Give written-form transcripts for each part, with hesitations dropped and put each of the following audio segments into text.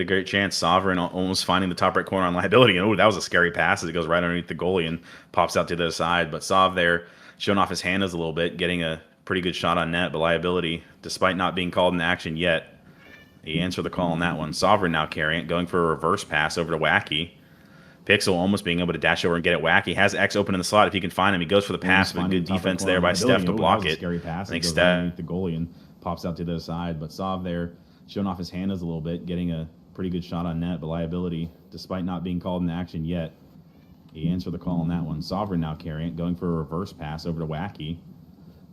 a great chance. Sovereign almost finding the top right corner on liability. And oh, that was a scary pass as it goes right underneath the goalie and pops out to the other side. But Sov there showing off his handles a little bit, getting a pretty good shot on net. But liability, despite not being called in action yet, he answered the call on that one. Sovereign now carrying it, going for a reverse pass over to Wacky. Pixel almost being able to dash over and get it. Wacky has X open in the slot if he can find him. He goes for the pass, but good defense there by Steph to block it. Scary pass. I think Steph Steph underneath the goalie and pops out to the other side. But Sov there showing off his handles a little bit, getting a pretty good shot on net. But liability, despite not being called in action yet, he answered the call on that one. Sovereign now carrying it, going for a reverse pass over to Wacky.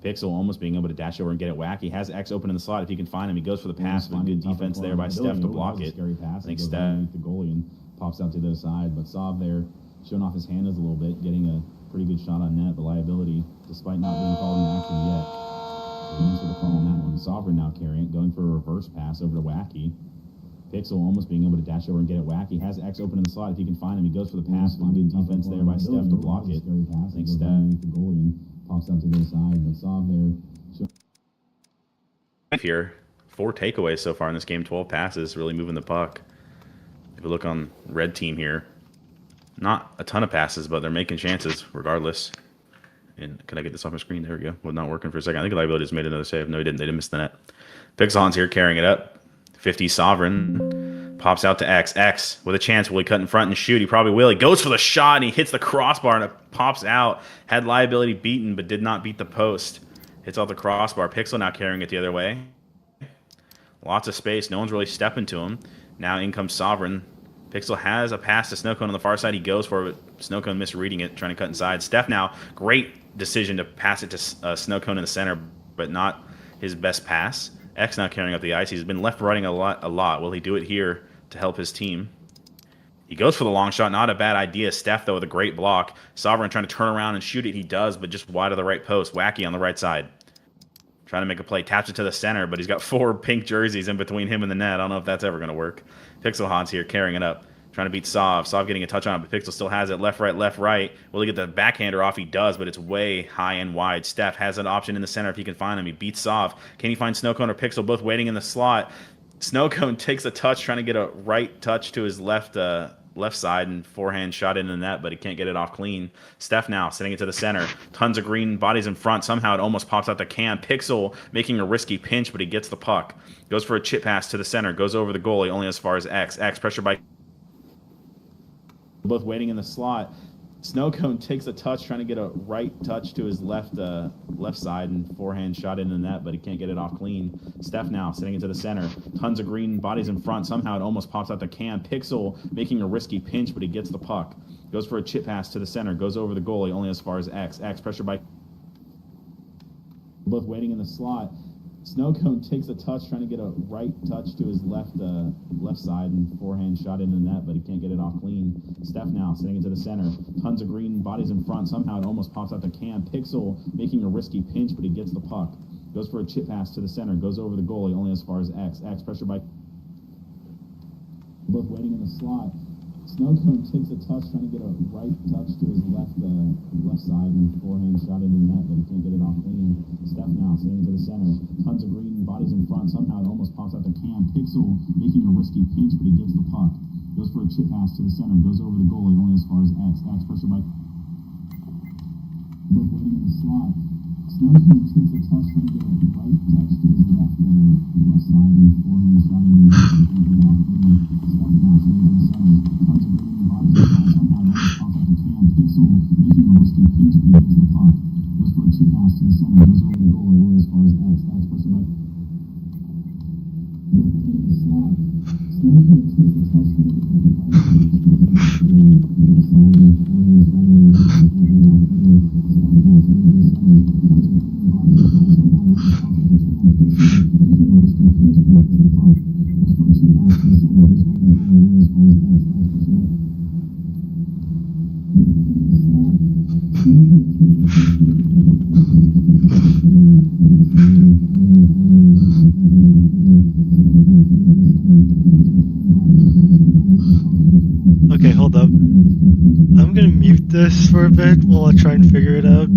Pixel almost being able to dash over and get it. Wacky has X open in the slot if he can find him. He goes for the pass, but good defense there by Steph to block it. Scary pass. I think Steph underneath the goalie and pops out to the other side. But Sov there showing off his handles a little bit, getting a pretty good shot on net. But liability, despite not being called in action yet, he answered the call on that one. Sovereign now carrying it, going for a reverse pass over to Wacky. Pixel almost being able to dash over and get it. Wacky has X open in the slot if he can find him. He goes for the pass, but good defense there by Steph to block it. I think Steph underneath the goalie and pops out to the other side. But Sov there here. 4 takeaways so far in this game, 12 passes, really moving the puck. If you look on red team here, not a ton of passes, but they're making chances regardless. And can I get this off my screen? There we go. Was not working for a second. I think liability just made another save. No, he didn't. They didn't miss the net. Pixelon's here carrying it up. 50 Sovereign pops out to X. X with a chance. Will he cut in front and shoot? He probably will. He goes for the shot and he hits the crossbar and it pops out. Had liability beaten, but did not beat the post. Hits off the crossbar. Pixel now carrying it the other way. Lots of space. No one's really stepping to him. Now in comes Sovereign. Pixel has a pass to Snowcone on the far side. He goes for it, but Snowcone misreading it, trying to cut inside. Steph now, great decision to pass it to Snowcone in the center, but not his best pass. X now carrying up the ice. He's been left running a lot. Will he do it here to help his team? He goes for the long shot. Not a bad idea. Steph, though, with a great block. Sovereign trying to turn around and shoot it. He does, but just wide of the right post. Wacky on the right side. Trying to make a play. Taps it to the center, but he's got 4 pink jerseys in between him and the net. I don't know if that's ever going to work. Pixelhon's here carrying it up. Trying to beat Sov. Sov getting a touch on it, but Pixel still has it. Left, right, left, right. Will he get the backhander off? He does, but it's way high and wide. Steph has an option in the center if he can find him. He beats Sov. Can he find Snowcone or Pixel? Both waiting in the slot. Snowcone takes a touch, trying to get a right touch to his left side and forehand shot into the net, but he can't get it off clean. Steph now sending it to the center. Tons of green bodies in front. Somehow it almost pops out the can. Pixel making a risky pinch, but he gets the puck. Goes for a chip pass to the center. Goes over the goalie only as far as X. X pressure by both waiting in the slot. Snowcone takes a touch, trying to get a right touch to his left side and forehand shot into the net, but he can't get it off clean. Steph now sending it to the center. Tons of green bodies in front. Somehow it almost pops out the can. Pixel making a risky pinch, but he gets the puck. Goes for a chip pass to the center. Goes over the goalie only as far as X. X pressure by both waiting in the slot. Snowcone takes a touch, trying to get a right touch to his left side and forehand shot into the net, but he can't get it off clean. Steph now sending it to the center. Tons of green bodies in front. Somehow it almost pops out the can. Pixel making a risky pinch, but he gets the puck. Goes for a chip pass to the center. Goes over the goalie only as far as X. X pressure by both waiting in the slot. Snowcone takes a touch, trying to get a right touch to his left side and forehand shot into the net, but he can't get it off clean. Steph now sending it to the center. Tons of green bodies in front. Somehow it almost pops out the can. Pixel making a risky pinch, but he gets the puck. Goes for a chip pass to the center. Goes over the goalie only as far as X. X pressure by both waiting in the slot. Snowcone takes a touch, trying to get a right touch to his left side and forehand shot into the net, but he can't get it off clean. Steph now sending it to the center. Tons of green bodies in front. Somehow it almost pops out the can. Pixel making a risky pinch, but he gets the puck. Goes for a chip pass to the center. Goes over the goalie only as far as X. X pressure by the slot. Snowcone takes a touch, trying to get a right touch to his left side and forehand shot into the net, but he can't get it off clean. Steph now sending it to the center. Tons of green bodies in front. Somehow it almost pops out the can. Pixel making a risky pinch, but he gets the puck. Goes for a chip pass to the center. Goes over the goalie only as far as X. X pressure by Okay, hold up. I'm gonna mute this for a bit while I try and figure it out.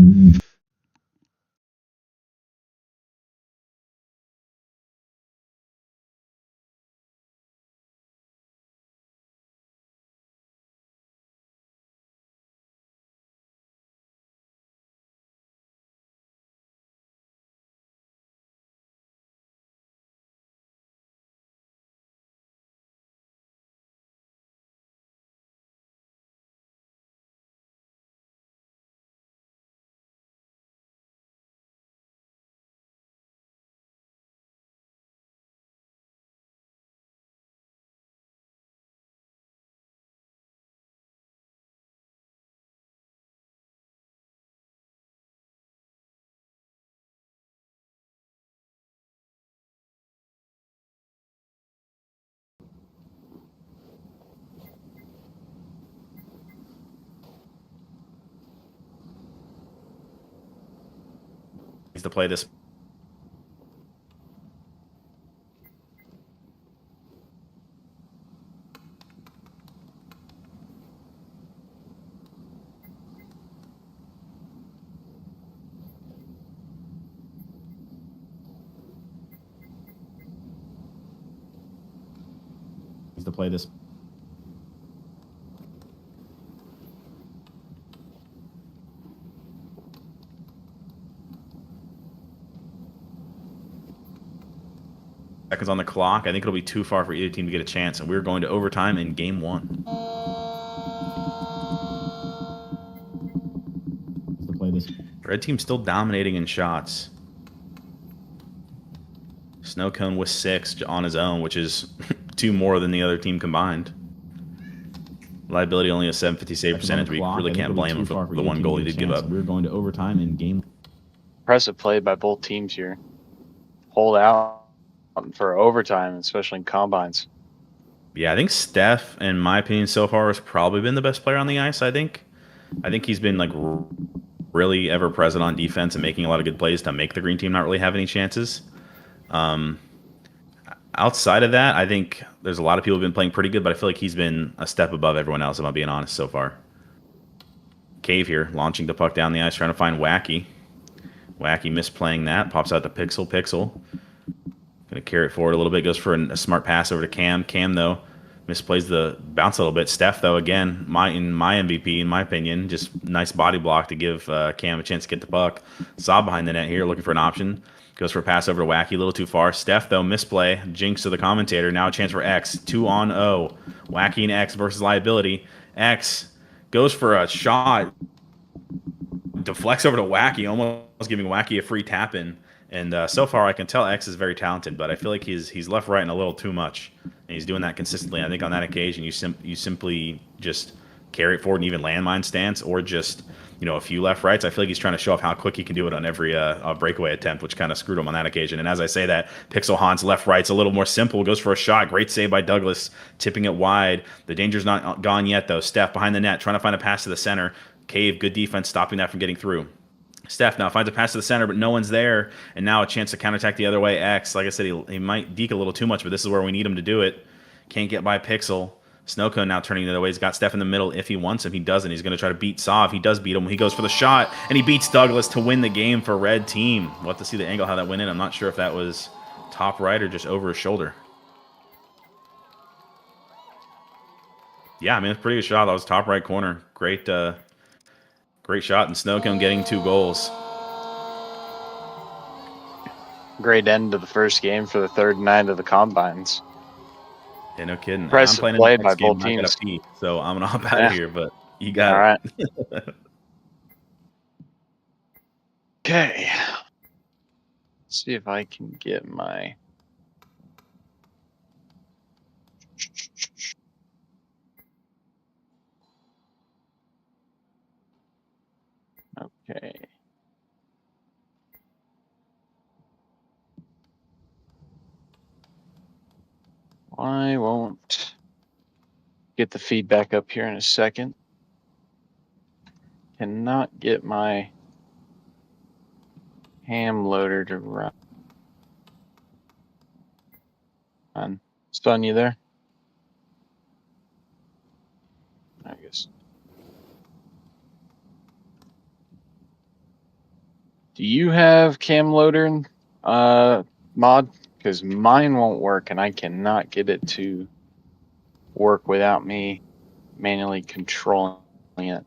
Needs to play this. Needs to play this. Seconds on the clock. I think it'll be too far for either team to get a chance, and we're going to overtime in game 1. To play this. Red team still dominating in shots. Snow Cone with 6 on his own, which is 2 more than the other team combined. Liability only a 750 save percentage. We really can't blame him for the 1 goal he did give up. We're going to overtime in game. Impressive play by both teams here. Hold out for overtime, especially in combines. Yeah, I think Steph, in my opinion, so far has probably been the best player on the ice. I think he's been like really ever present on defense and making a lot of good plays to make the green team not really have any chances. Outside of that, I think there's a lot of people who've been playing pretty good, but I feel like he's been a step above everyone else, if I'm being honest, so far. Cave here, launching the puck down the ice, trying to find Wacky. Wacky misplaying that, pops out to Pixel. Going to carry it forward a little bit, goes for a smart pass over to Cam. Cam, though, misplays the bounce a little bit. Steph, though, again, my MVP, in my opinion, just nice body block to give Cam a chance to get the puck. Saw behind the net here, looking for an option. Goes for a pass over to Wacky, a little too far. Steph, though, misplay. Jinx to the commentator. Now a chance for X. 2-on-0. Wacky and X versus Liability. X goes for a shot. Deflects over to Wacky, almost giving Wacky a free tap-in. And so far, I can tell X is very talented, but I feel like he's left right and a little too much, and he's doing that consistently. I think on that occasion, you simply just carry it forward and even landmine stance, or just a few left rights. I feel like he's trying to show off how quick he can do it on every breakaway attempt, which kind of screwed him on that occasion. And as I say that, Pixel Han's left right's a little more simple. Goes for a shot. Great save by Douglas, tipping it wide. The danger's not gone yet though. Steph behind the net, trying to find a pass to the center. Cave, good defense, stopping that from getting through. Steph now finds a pass to the center, but no one's there. And now a chance to counterattack the other way. X, like I said, he might deke a little too much, but this is where we need him to do it. Can't get by Pixel. Snowcone now turning the other way. He's got Steph in the middle. If he wants him, he doesn't. He's going to try to beat Sov. He does beat him. He goes for the shot, and he beats Douglas to win the game for Red Team. We'll have to see the angle how that went in. I'm not sure if that was top right or just over his shoulder. Yeah, I mean, it's a pretty good shot. That was top right corner. Great shot, and Snowcone getting 2 goals. Great end to the first game for the third night of the combines. Yeah, no kidding. Impressive I'm playing play in the next by both game. I teams. gotta pee, so I'm gonna hop out of here. But you got All right. it. Okay. Let's see if I can get my. Okay. I won't get the feedback up here in a second. Cannot get my ham loader to run. Stun, you there? I guess. Do you have cam loader mod? Because mine won't work, and I cannot get it to work without me manually controlling it.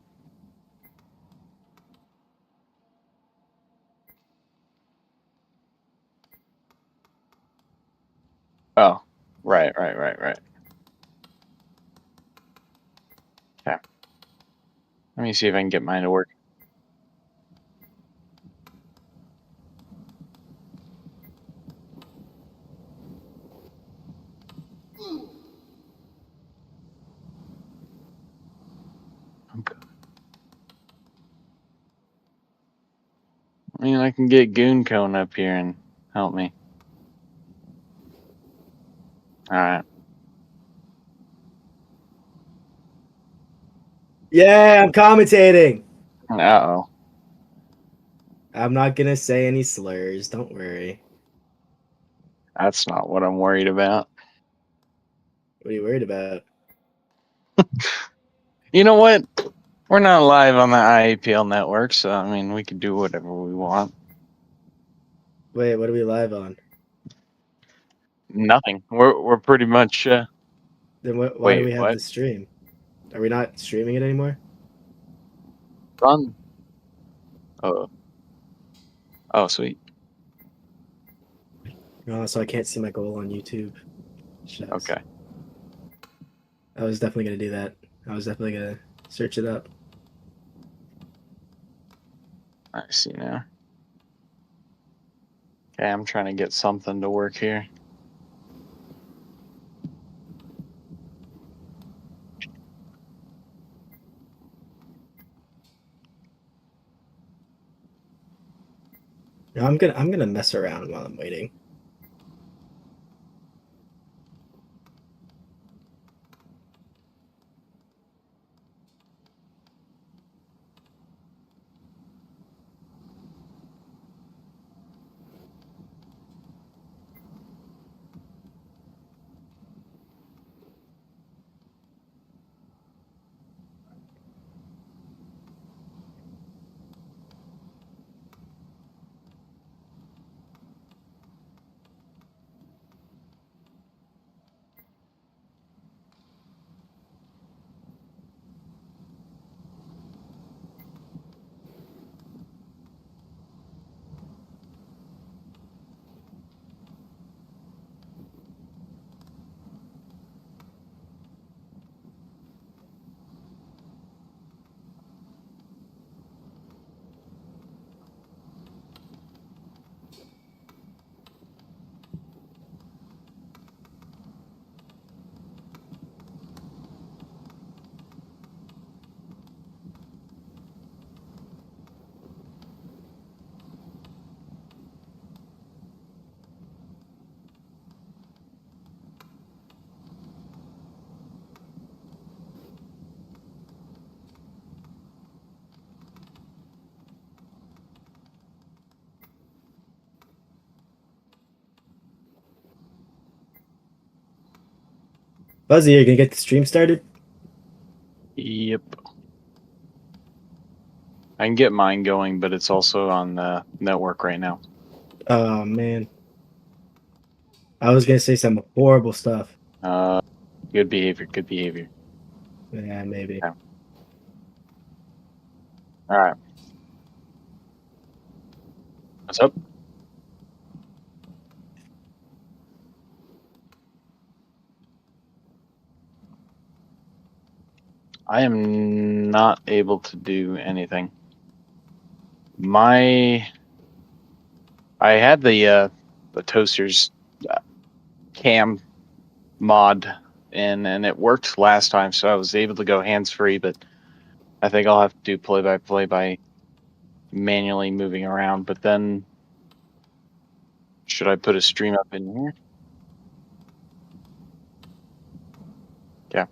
Oh, right. Okay. Let me see if I can get mine to work. Okay. I mean, I can get Goon Cone up here and help me. All right. Yeah, I'm commentating. Uh-oh. I'm not gonna say any slurs. Don't worry. That's not what I'm worried about. What are you worried about? You know what? We're not live on the IAPL network, so I mean, we can do whatever we want. Wait, what are we live on? Nothing. We're pretty much. Then why do Wait, we have what? the stream? Are we not streaming it anymore? Run. Oh. Oh, sweet. Oh, so I can't see my goal on YouTube. Shucks. Okay. I was definitely gonna do that. I was definitely gonna search it up. I see now. Okay, I'm trying to get something to work here. No, I'm gonna mess around while I'm waiting. Buzzy, are you gonna get the stream started? Yep. I can get mine going, but it's also on the network right now. Oh man. I was gonna say some horrible stuff. Good behavior. Good behavior. Yeah, maybe. Yeah. All right. What's up? I am not able to do anything. I had the toasters cam mod in, and it worked last time, so I was able to go hands free. But I think I'll have to do play by play by manually moving around. But then, should I put a stream up in here? Yeah.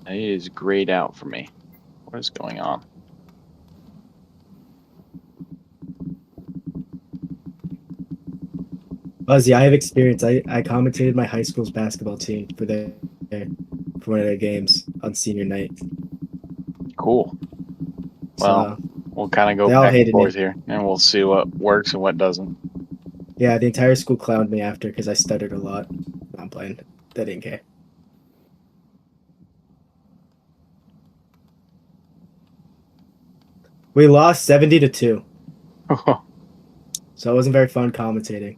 It is grayed out for me. What is going on? Buzzy, I have experience. I commentated my high school's basketball team for one of their games on senior night. Cool. Well, So we'll kind of go they all back and hated me. forth here, and we'll see what works and what doesn't. Yeah, the entire school clowned me after because I stuttered a lot. I'm playing. They didn't care. We lost 70-2, so it wasn't very fun commentating.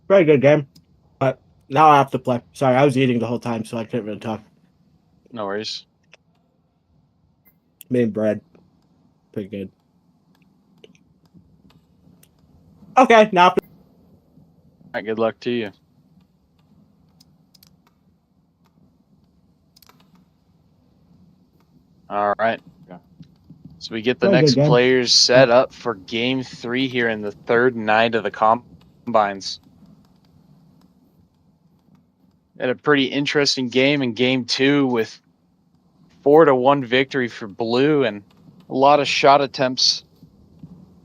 Very good game. But now I have to play. Sorry, I was eating the whole time, so I couldn't really talk. No worries. Made bread. Pretty good. Okay, now All right, good luck to you. All right. So we get the Very good next game. players set up for game 3 here in the third night of the combines. Had a pretty interesting game in game 2 with 4-1 victory for blue and a lot of shot attempts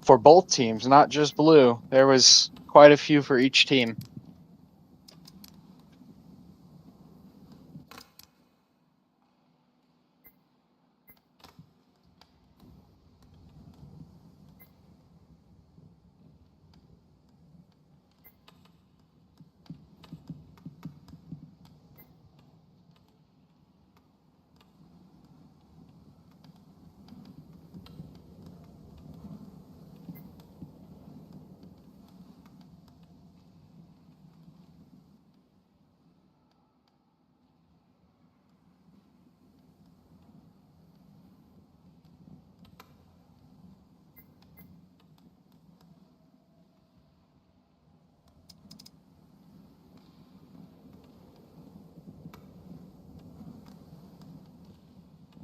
for both teams, not just blue. There was quite a few for each team.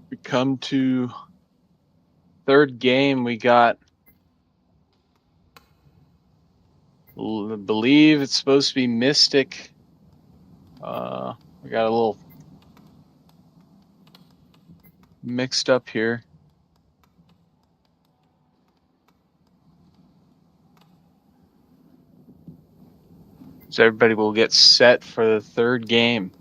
We come to third game. We got, I believe it's supposed to be Mystic. We got a little mixed up here. So everybody will get set for the third game.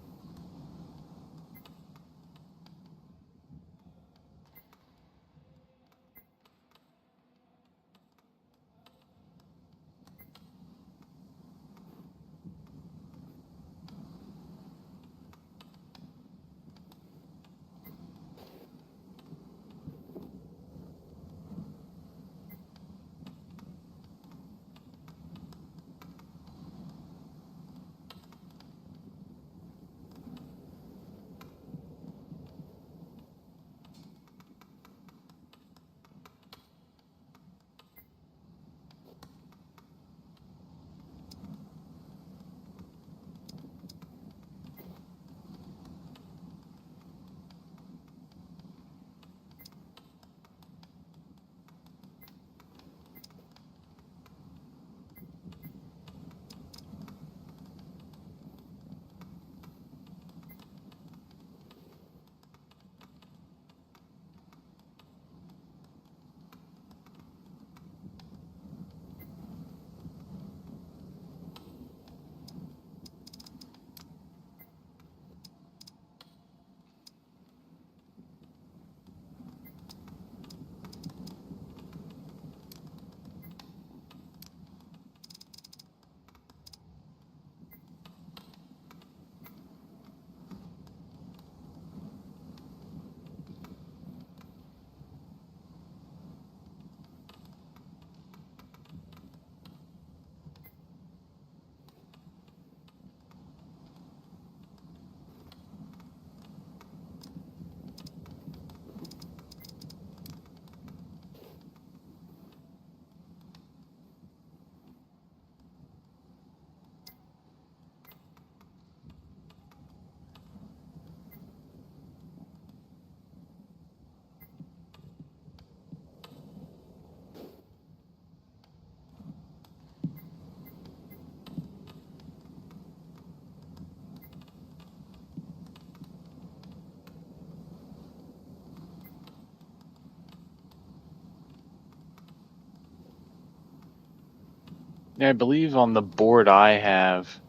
Yeah, I believe on the board I have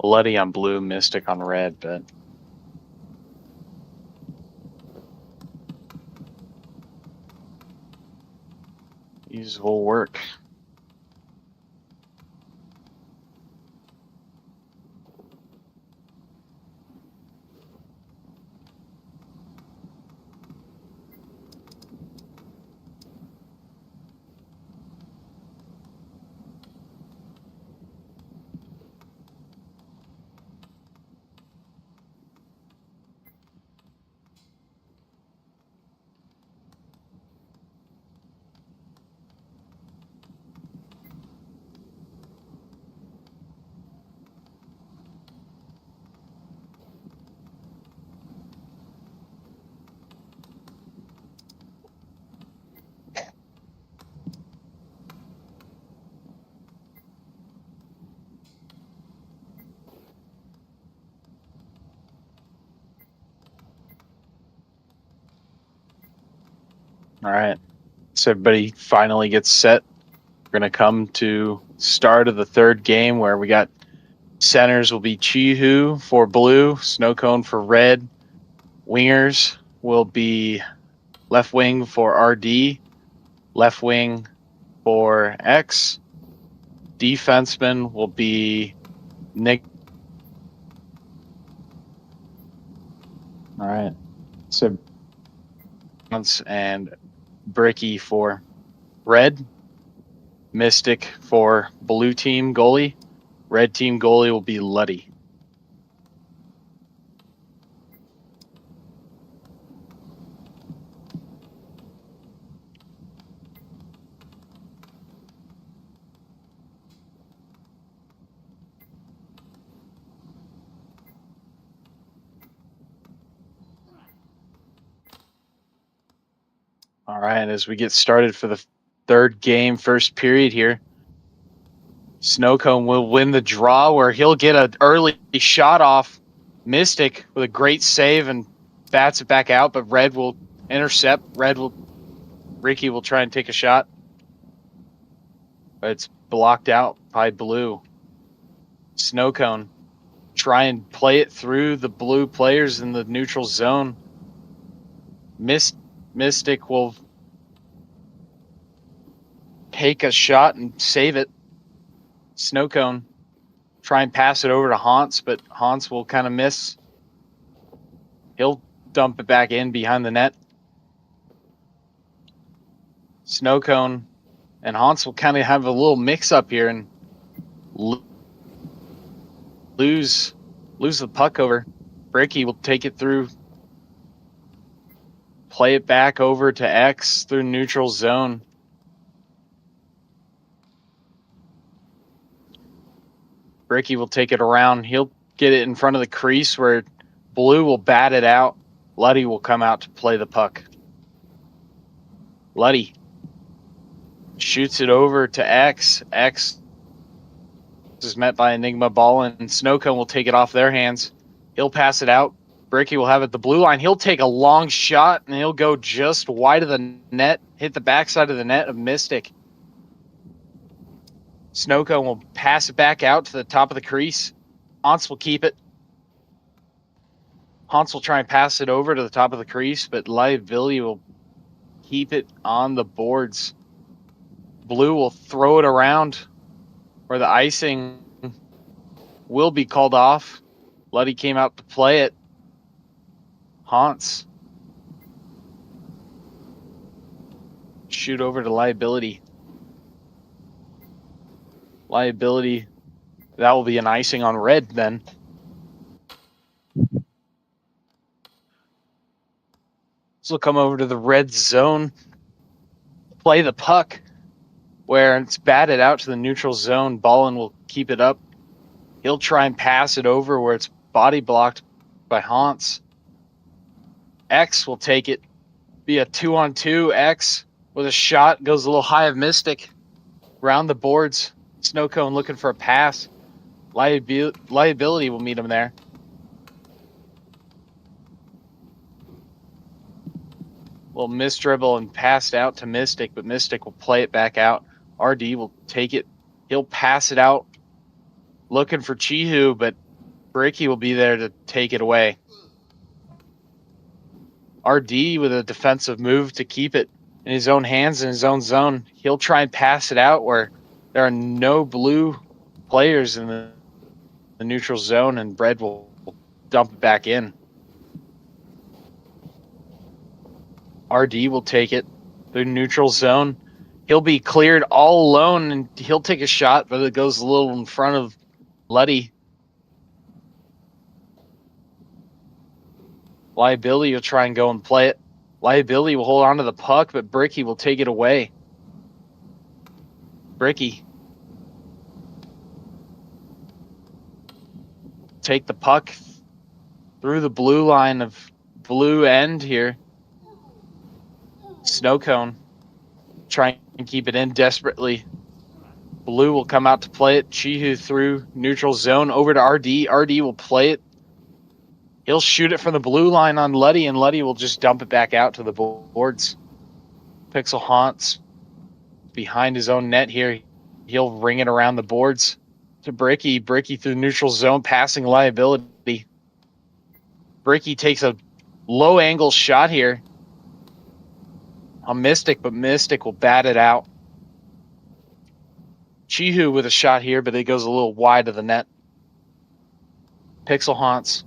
Letty on blue, Mystic on red, but these will work. All right. So everybody finally gets set. We're going to come to start of the third game where we got centers will be Chihu for blue, Snow Cone for red. Wingers will be left wing for RD, left wing for X. Defenseman will be Nick. All right. So and Bricky for red. Mystic for blue team goalie. Red team goalie will be Luddy. All right, as we get started for the third game, first period here, Snowcone will win the draw where he'll get an early shot off Mystic with a great save and bats it back out, but Red will intercept. Ricky will try and take a shot, but it's blocked out by Blue. Snowcone try and play it through the blue players in the neutral zone. Mystic will take a shot and save it. Snowcone try and pass it over to Hans, but Hans will kind of miss. He'll dump it back in behind the net. Snowcone and Hans will kind of have a little mix up here and lose the puck over. Bricky will take it through, play it back over to X through neutral zone. Bricky will take it around. He'll get it in front of the crease where Blue will bat it out. Luddy will come out to play the puck. Luddy shoots it over to X. X is met by Enigma Ball, and Snowcone will take it off their hands. He'll pass it out. Bricky will have it at the blue line. He'll take a long shot, and he'll go just wide of the net, hit the backside of the net of Mystic. Snowcone will pass it back out to the top of the crease. Hans will keep it. Hans will try and pass it over to the top of the crease, but Liability will keep it on the boards. Blue will throw it around where the icing will be called off. Luddy came out to play it. Hans. Shoot over to Liability. Liability. That will be an icing on red then. So we'll come over to the red zone. Play the puck where it's batted out to the neutral zone. Ballin will keep it up. He'll try and pass it over where it's body blocked by Hans. X will take it. Be a 2-on-2. X with a shot. Goes a little high of Mystic. Round the boards. Snowcone looking for a pass. Liability will meet him there. Will miss dribble and pass it out to Mystic, but Mystic will play it back out. RD will take it. He'll pass it out. Looking for Chihu, but Bricky will be there to take it away. RD with a defensive move to keep it in his own hands in his own zone. He'll try and pass it out where there are no blue players in the neutral zone, and Red will dump it back in. RD will take it through neutral zone. He'll be cleared all alone, and he'll take a shot, but it goes a little in front of Luddy. Liability will try and go and play it. Liability will hold on to the puck, but Bricky will take it away. Bricky. Take the puck through the blue line of blue end here. Snowcone. Try and keep it in desperately. Blue will come out to play it. Chihu through neutral zone over to RD. RD will play it. He'll shoot it from the blue line on Luddy, and Luddy will just dump it back out to the boards. Pixel Haunts behind his own net here. He'll ring it around the boards to Bricky. Bricky through the neutral zone, passing liability. Bricky takes a low angle shot here on Mystic, but Mystic will bat it out. Chihu with a shot here, but it goes a little wide of the net. Pixel Haunts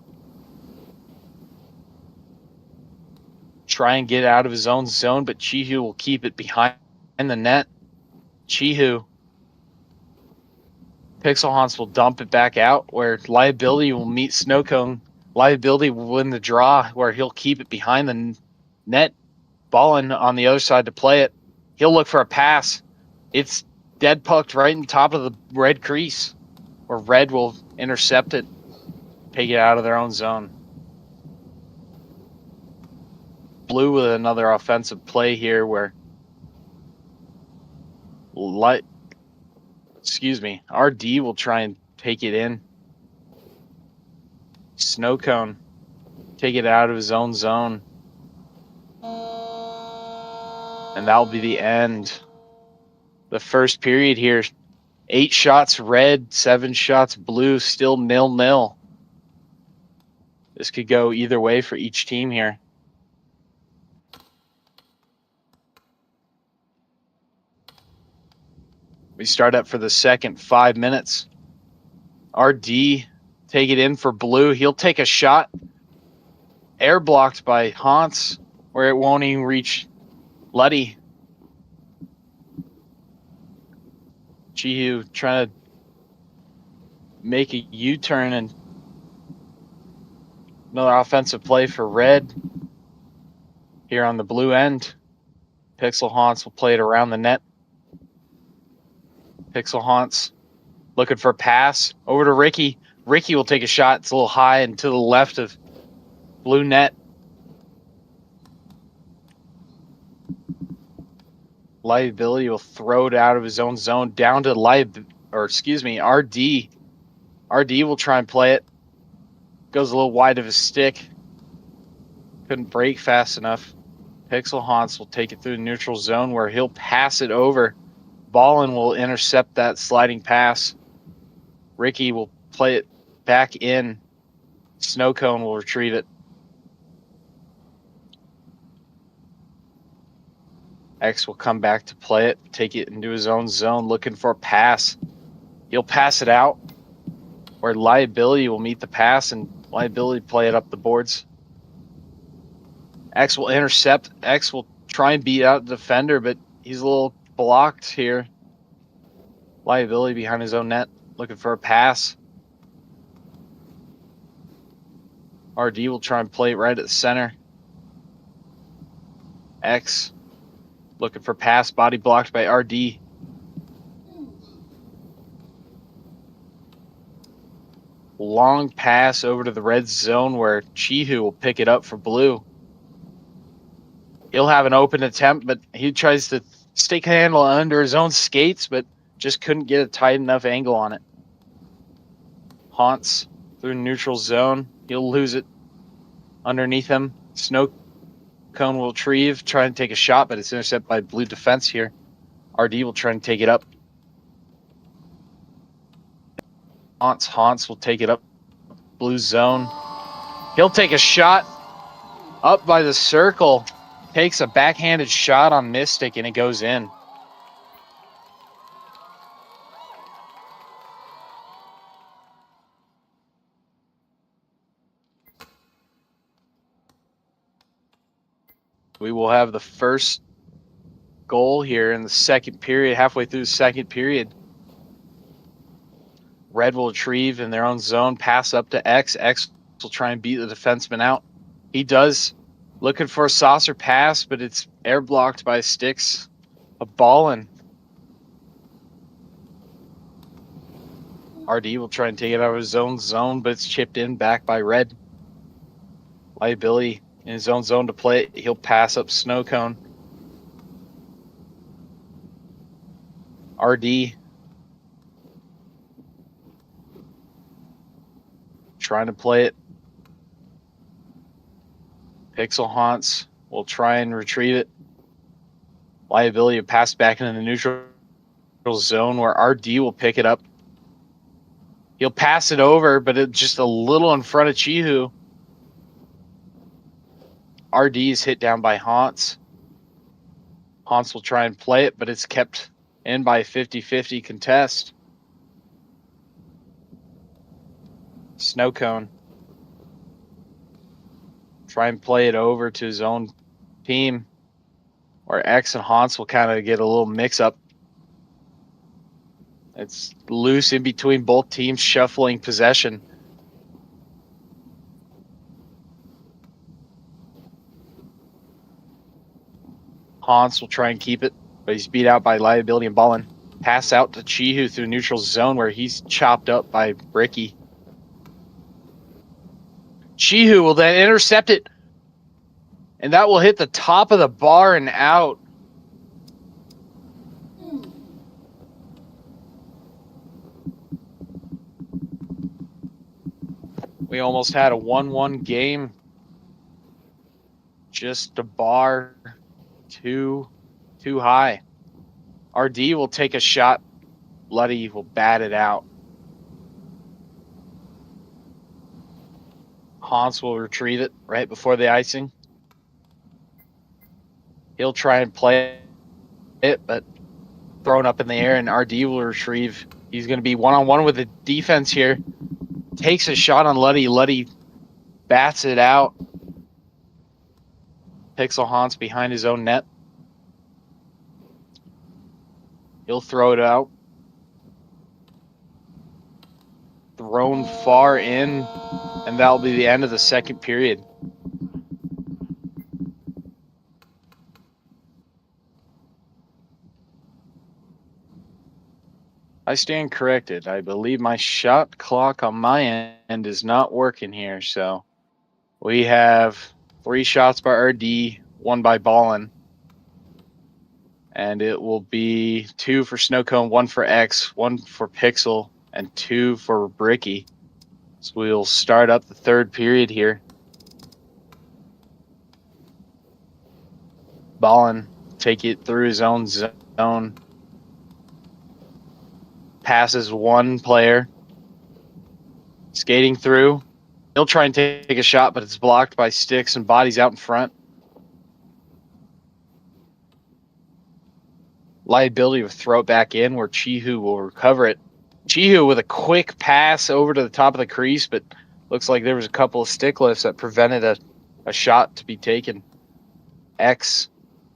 try and get out of his own zone, but Chihu will keep it behind the net. Chihu. Pixel Haunts will dump it back out where Liability will meet Snowcone. Liability will win the draw where he'll keep it behind the net. Ballin on the other side to play it. He'll look for a pass. It's dead pucked right in top of the red crease where red will intercept it, take it out of their own zone. Blue with another offensive play here where RD will try and take it in. Snowcone take it out of his own zone. And that'll be the end. The first period here. 8 shots red, 7 shots blue, still 0-0. This could go either way for each team here. We start up for the second 5 minutes. RD take it in for blue. He'll take a shot. Air blocked by Haunts, where it won't even reach Luddy. Chihu trying to make a U-turn, and another offensive play for red here on the blue end. Pixel Haunts will play it around the net. Pixel Haunts looking for a pass over to Ricky. Ricky will take a shot. It's a little high and to the left of blue net. Liability will throw it out of his own zone down to RD. RD will try and play it. Goes a little wide of his stick. Couldn't break fast enough. Pixel Haunts will take it through the neutral zone where he'll pass it over. Ballin will intercept that sliding pass. Ricky will play it back in. Snowcone will retrieve it. X will come back to play it, take it into his own zone, looking for a pass. He'll pass it out, where Liability will meet the pass, and Liability play it up the boards. X will intercept. X will try and beat out the defender, but he's a little blocked here. Liability behind his own net, looking for a pass. RD will try and play it right at the center. X looking for pass, body blocked by RD. Long pass over to the red zone where Chihu will pick it up for blue. He'll have an open attempt, but he tries to stick handle under his own skates, but just couldn't get a tight enough angle on it. Haunts through neutral zone. He'll lose it underneath him. Snowcone will retrieve, try and take a shot, but it's intercepted by blue defense here. RD will try and take it up. Haunts will take it up. Blue zone. He'll take a shot up by the circle. Takes a backhanded shot on Mystic, and it goes in. We will have the first goal here in the second period, halfway through the second period. Red will retrieve in their own zone, pass up to X. X will try and beat the defenseman out. He does, looking for a saucer pass, but it's air blocked by sticks. A Ballin. RD will try and take it out of his own zone, but it's chipped in back by red. Liability in his own zone to play it. He'll pass up Snowcone. RD trying to play it. Pixel Haunts will try and retrieve it. Liability to pass back into the neutral zone where RD will pick it up. He'll pass it over, but it's just a little in front of Chihu. RD is hit down by Hans. Hans will try and play it, but it's kept in by a 50-50 contest. Snow Cone. Try and play it over to his own team, where X and Hans will kind of get a little mix-up. It's loose in between both teams, shuffling possession. Hans will try and keep it, but he's beat out by Liability and Ballin. Pass out to Chihu through neutral zone where he's chopped up by Bricky. Chihu will then intercept it, and that will hit the top of the bar and out. We almost had a 1-1 game. Just a bar too high. RD will take a shot. Luddy will bat it out. Hans will retrieve it right before the icing. He'll try and play it, but thrown up in the air, and RD will retrieve. He's going to be one-on-one with the defense here. Takes a shot on Luddy. Luddy bats it out. Pixel Hans behind his own net. He'll throw it out. Thrown far in, and that'll be the end of the second period. I stand corrected. I believe my shot clock on my end is not working here. So we have 3 shots by RD, 1 by Ballin. And it will be 2 for Snowcone, 1 for X, 1 for Pixel, and 2 for Bricky. So we'll start up the third period here. Ballin take it through his own zone. Passes one player. Skating through. He'll try and take a shot, but it's blocked by sticks and bodies out in front. Liability will throw it back in where Chihu will recover it. Chihu with a quick pass over to the top of the crease, but looks like there was a couple of stick lifts that prevented a shot to be taken. X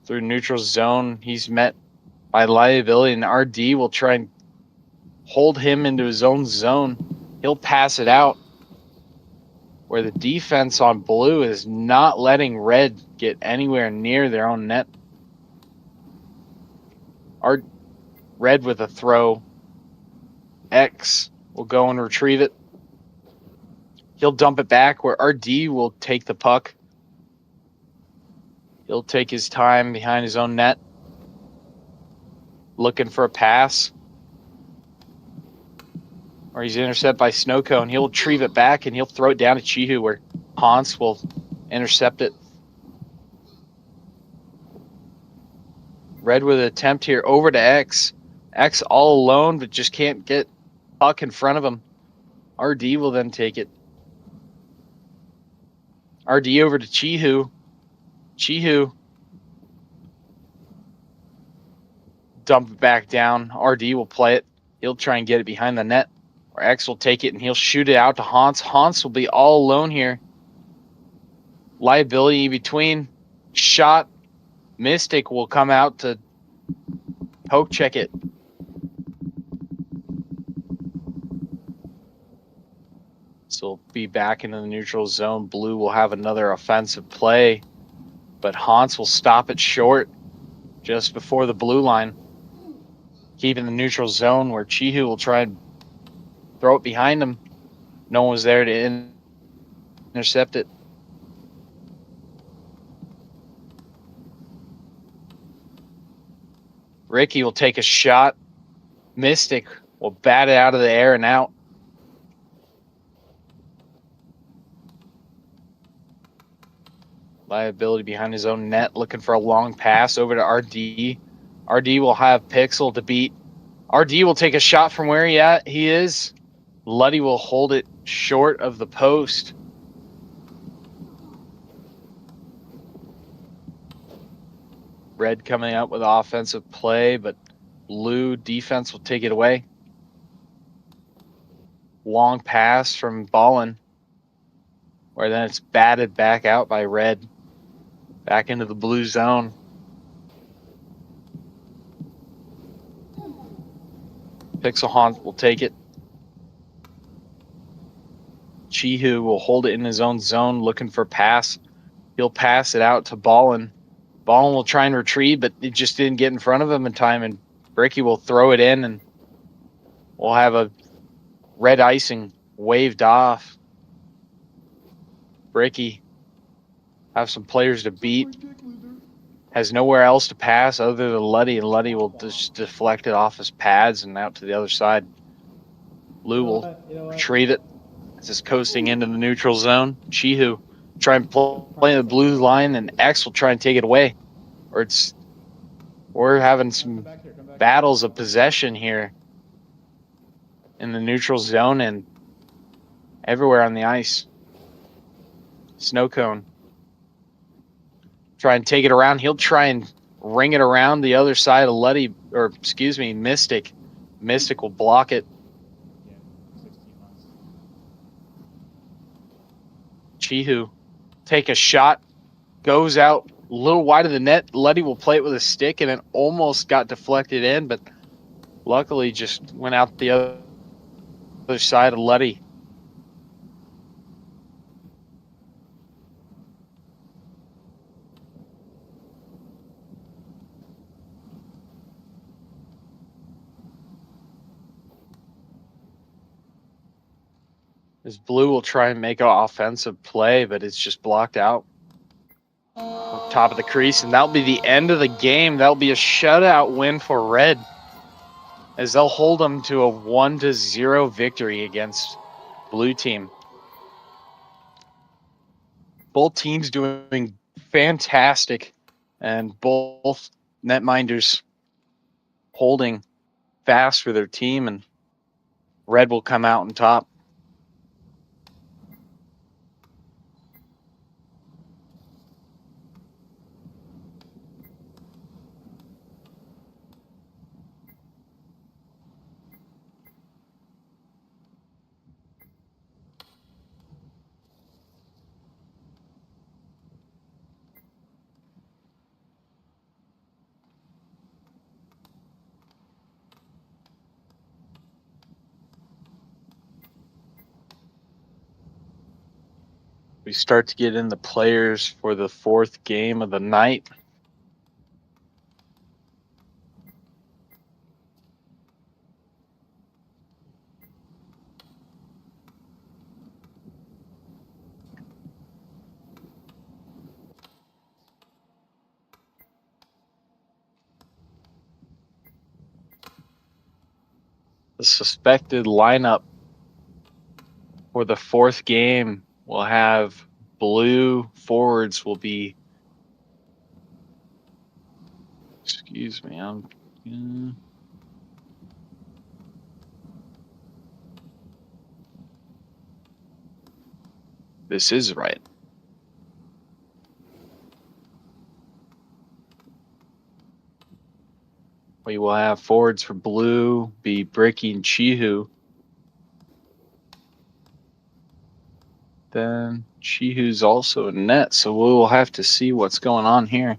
through neutral zone. He's met by Liability, and RD will try and hold him into his own zone. He'll pass it out where the defense on blue is not letting red get anywhere near their own net. Red with a throw. X will go and retrieve it. He'll dump it back where RD will take the puck. He'll take his time behind his own net. Looking for a pass. Or he's intercepted by Snowcone. He'll retrieve it back and he'll throw it down to Chihu where Hans will intercept it. Red with an attempt here over to X. X all alone, but just can't get puck in front of him. RD will then take it. RD over to Chihu. Chihu. Dump it back down. RD will play it. He'll try and get it behind the net. Or X will take it and he'll shoot it out to Hans. Hans will be all alone here. Liability between. Shot. Mystic will come out to poke check it. So we'll be back into the neutral zone. Blue will have another offensive play, but Hans will stop it short just before the blue line. Keeping the neutral zone where Chihu will try and throw it behind him. No one was there to intercept it. Ricky will take a shot. Mystic will bat it out of the air and out. Liability behind his own net, looking for a long pass over to RD. RD will have Pixel to beat. RD will take a shot from where he is. Luddy will hold it short of the post. Red coming up with offensive play, but blue defense will take it away. Long pass from Ballin, where then it's batted back out by red. Back into the blue zone. Pixel Haunt will take it. Chihu will hold it in his own zone, looking for pass. He'll pass it out to Ballin. Ballin will try and retrieve, but it just didn't get in front of him in time, and Bricky will throw it in, and we'll have a red icing waved off. Bricky have some players to beat. Has nowhere else to pass other than Luddy, and Luddy will just deflect it off his pads and out to the other side. Lou will retrieve it as it's coasting into the neutral zone. Chihu try and play the blue line, and X will try and take it away. Or we're having some battles of possession here in the neutral zone and everywhere on the ice. Snow cone. Try and take it around. He'll try and ring it around the other side of Luddy, or excuse me, Mystic. Mystic will block it. Chihu take a shot, goes out a little wide of the net. Luddy will play it with a stick, and it almost got deflected in, but luckily just went out the other side of Luddy. As blue will try and make an offensive play, but it's just blocked out. Top of the crease, and that'll be the end of the game. That'll be a shutout win for red, as they'll hold them to a 1-0 victory against blue team. Both teams doing fantastic, and both netminders holding fast for their team, and red will come out on top. We start to get in the players for the fourth game of the night. The suspected lineup for the fourth game will have blue forwards will be, excuse me, this is right. We will have forwards for blue be Bricky and Chihu. Then Chihu's also in net, so we will have to see what's going on here.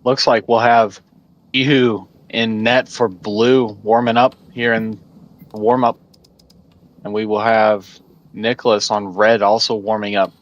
looks like we'll have Ihu in net for blue warming up here in warm up. And we will have Nicholas on red also warming up.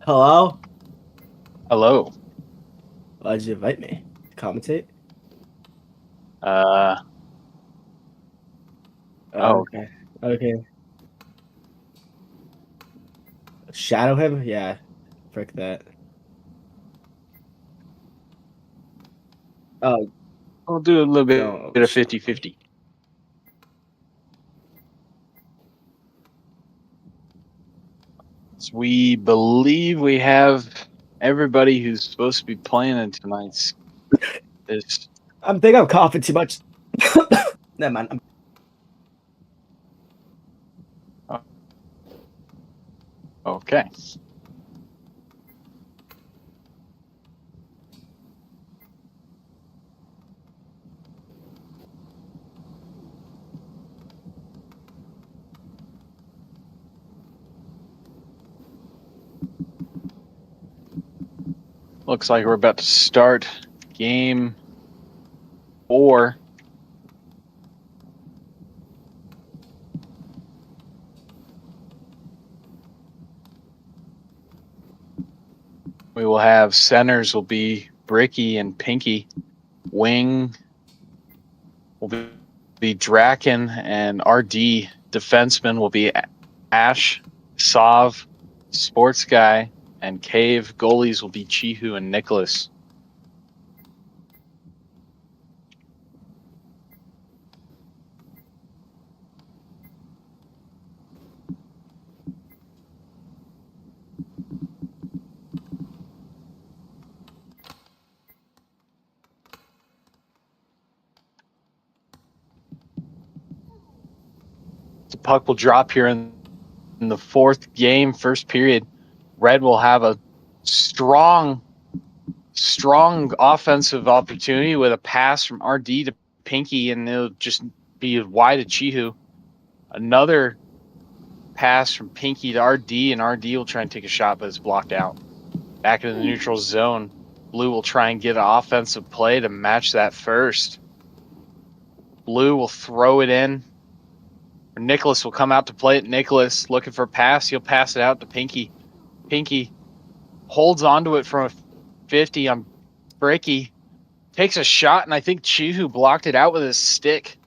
Hello? Hello. Why'd you invite me? To commentate? Oh, Okay. Okay. Shadow him? Yeah. Frick that. Oh, we'll do a little bit don't. of 50-50. So we believe we have everybody who's supposed to be playing in tonight's this. I think I'm coughing too much. Never mind. Okay. Looks like we're about to start game 4. We will have centers will be Bricky and Pinky. Wing will be Draken, and RD defenseman will be Ash, Sav, Sports Guy, and Cave. Goalies will be Chihu and Nicholas. The puck will drop here in the 4th game, first period. Red will have a strong offensive opportunity with a pass from RD to Pinky, and it'll just be wide to Chihu. Another pass from Pinky to RD, and RD will try and take a shot, but it's blocked out. Back in the neutral zone, Blue will try and get an offensive play to match that first. Blue will throw it in. Nicholas will come out to play it. Nicholas looking for a pass. He'll pass it out to Pinky. Pinky holds onto it from a 50 on Bricky. Takes a shot, and I think Chihu blocked it out with his stick.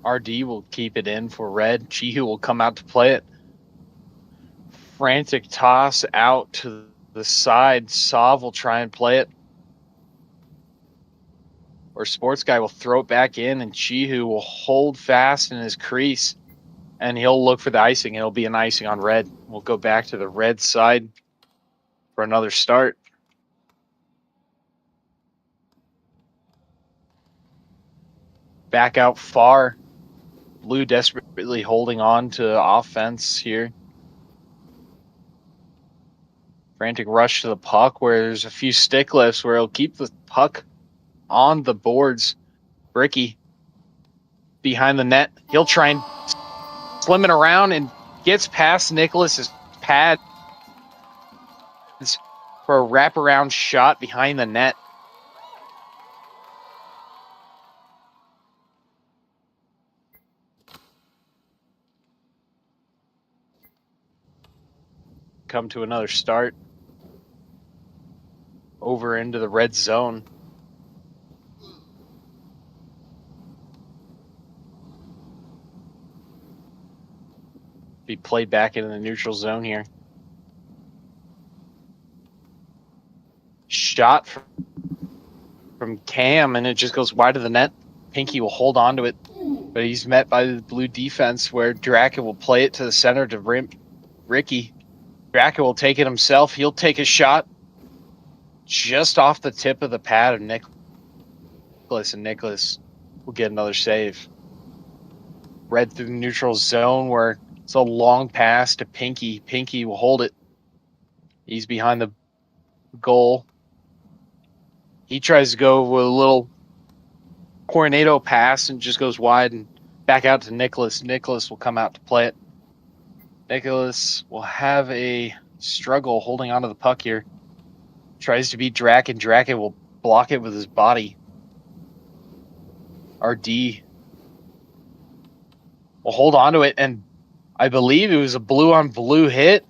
RD will keep it in for Red. Chihu will come out to play it. Frantic toss out to the side. Sav will try and play it. Or Sports Guy will throw it back in, and Chihu will hold fast in his crease, and he'll look for the icing. It'll be an icing on Red. We'll go back to the Red side. for another start. Back out far. Blue desperately holding on to offense here. Frantic rush to the puck where there's a few stick lifts where he'll keep the puck on the boards. Ricky behind the net. He'll try and slim it around and gets past Nicholas's pads for a wraparound shot behind the net. Come to another start. Over into the red zone. Be played back into the neutral zone here. Shot from Cam, and it just goes wide of the net. Pinky will hold on to it, but he's met by the blue defense where Draken will play it to the center to Ricky. Draken will take it himself. He'll take a shot just off the tip of the pad of Nicholas, and Nicholas will get another save. Red through the neutral zone where it's a long pass to Pinky. Pinky will hold it. He's behind the goal. He tries to go with a little Coronado pass and just goes wide and back out to Nicholas. Nicholas will come out to play it. Nicholas will have a struggle holding onto the puck here. Tries to beat Draken. Draken will block it with his body. RD will hold onto it, and I believe it was a blue on blue hit.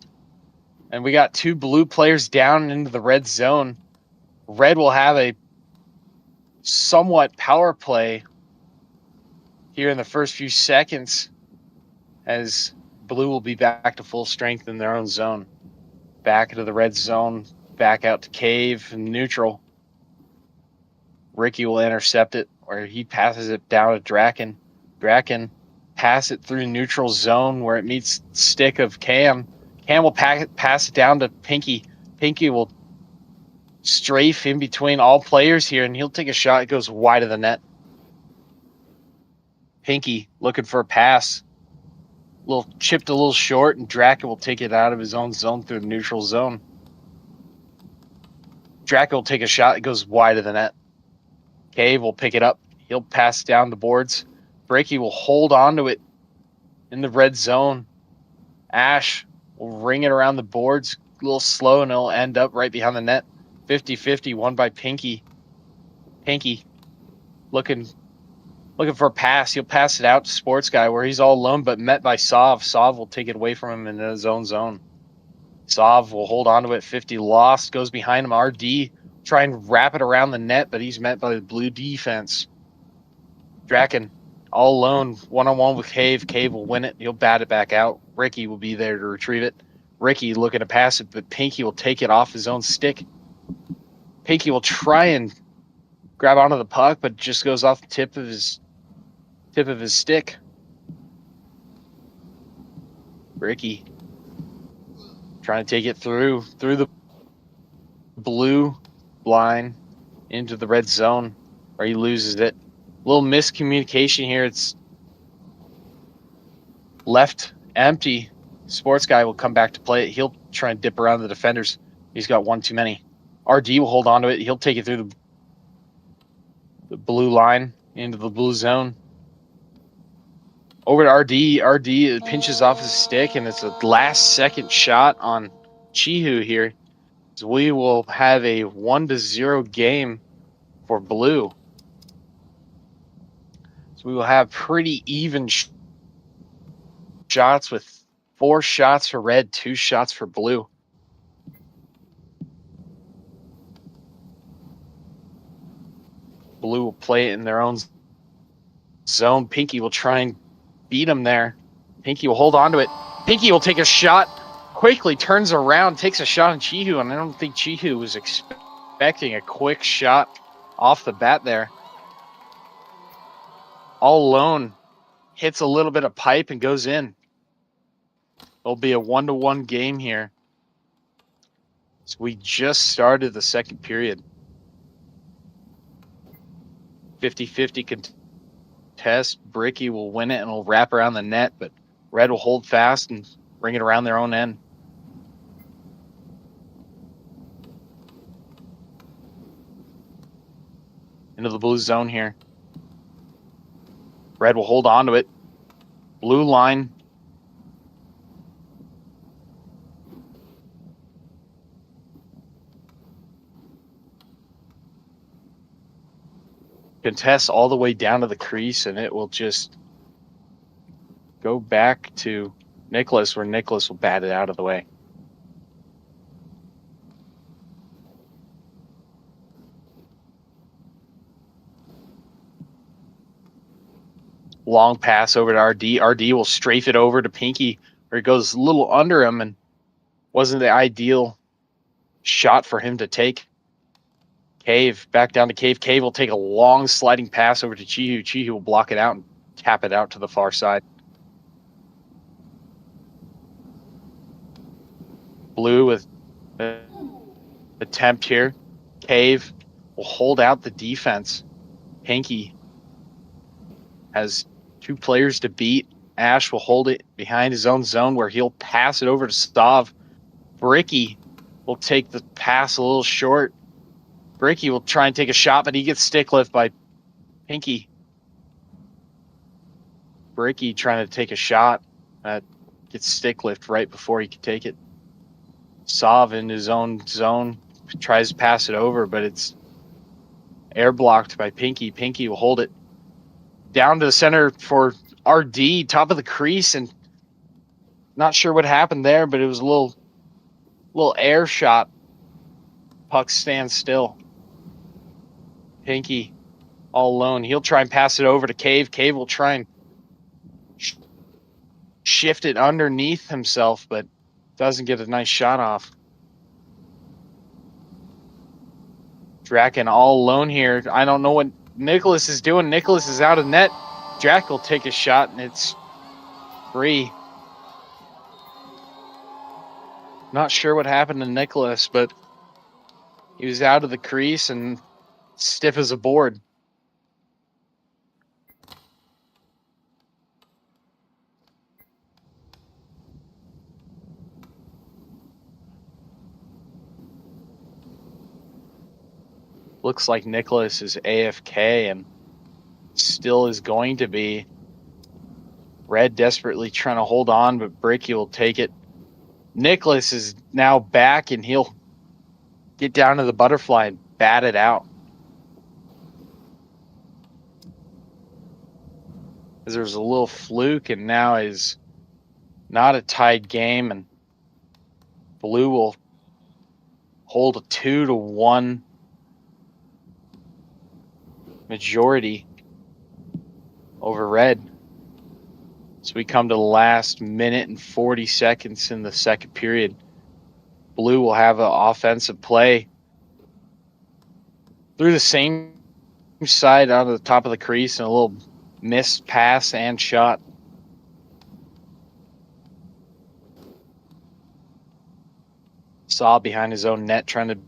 And we got two blue players down into the red zone. Red will have a somewhat power play here in the first few seconds as blue will be back to full strength in their own zone. Back into the red zone, back out to Cave and neutral. Ricky will intercept it where he passes it down to Draken. Draken pass it through neutral zone where it meets stick of Cam. Cam will pass it down to Pinky. Pinky will strafe in between all players here, and he'll take a shot. It goes wide of the net. Pinky looking for a pass. Chipped a little short, and Draken will take it out of his own zone through the neutral zone. Draken will take a shot. It goes wide of the net. Cave will pick it up. He'll pass down the boards. Breaky will hold on to it in the red zone. Ash will ring it around the boards a little slow, and it'll end up right behind the net. 50-50, won by Pinky. Pinky looking for a pass. He'll pass it out to Sports Guy where he's all alone, but met by Sov. Sov will take it away from him in his own zone. Sov will hold on to it. 50 lost, goes behind him. RD try and wrap it around the net, but he's met by the blue defense. Draken all alone, one-on-one with Cave. Cave will win it. He'll bat it back out. Ricky will be there to retrieve it. Ricky looking to pass it, but Pinky will take it off his own stick. Pinky will try and grab onto the puck, but just goes off the tip of his stick. Ricky trying to take it through the blue line into the red zone where he loses it. A little miscommunication here. It's left empty. Sports Guy will come back to play it. He'll try and dip around the defenders. He's got one too many. RD will hold on to it. He'll take it through the blue line into the blue zone. Over to RD. RD pinches off his stick, and it's a last-second shot on Chihu here. So we will have a 1-0 game for blue. So we will have pretty even shots with 4 shots for red, 2 shots for blue. Blue will play it in their own zone. Pinky will try and beat him there. Pinky will hold on to it. Pinky will take a shot, quickly turns around, takes a shot on Chihu, and I don't think Chihu was expecting a quick shot off the bat there. All alone, hits a little bit of pipe and goes in. It'll be a 1-1 game here. So we just started the second period. 50-50 contest. Bricky will win it and will wrap around the net, but Red will hold fast and bring it around their own end. Into the blue zone here. Red will hold on to it. Blue line. Contest all the way down to the crease, and it will just go back to Nicholas, where Nicholas will bat it out of the way. Long pass over to RD. RD will strafe it over to Pinky, where it goes a little under him and wasn't the ideal shot for him to take. Cave, back down to Cave. Cave will take a long sliding pass over to Chihu. Chihu will block it out and tap it out to the far side. Blue with an attempt here. Cave will hold out the defense. Pinky has 2 players to beat. Ash will hold it behind his own zone where he'll pass it over to Stav. Bricky will take the pass a little short. Bricky will try and take a shot, but he gets stick lift by Pinky. Bricky trying to take a shot. Gets stick lift right before he can take it. Sav in his own zone tries to pass it over, but it's air blocked by Pinky. Pinky will hold it down to the center for RD, top of the crease, and not sure what happened there, but it was a little air shot. Puck stands still. Pinky all alone. He'll try and pass it over to Cave. Cave will try and shift it underneath himself, but doesn't get a nice shot off. Draken all alone here. I don't know what Nicholas is doing. Nicholas is out of net. Jack will take a shot, and it's free. Not sure what happened to Nicholas, but he was out of the crease and stiff as a board. Looks like Nicholas is AFK and still is going to be. Red desperately trying to hold on, but Bricky will take it. Nicholas is now back, and he'll get down to the butterfly and bat it out. There's a little fluke, and now is not a tied game, and Blue will hold a 2-1 majority over Red. So we come to the last minute and 40 seconds in the second period. Blue will have an offensive play through the same side out of the top of the crease, and a little missed pass and shot. Saw behind his own net trying to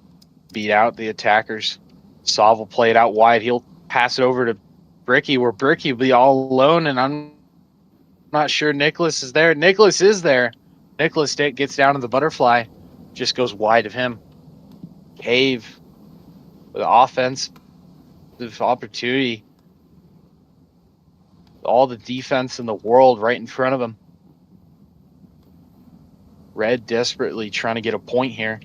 beat out the attackers. Saw will play it out wide. He'll pass it over to Bricky, where Bricky will be all alone, and I'm not sure Nicholas is there. Nicholas is there. Nicholas gets down to the butterfly, just goes wide of him. Cave with offensive opportunity. All the defense in the world right in front of him. Red desperately trying to get a point here.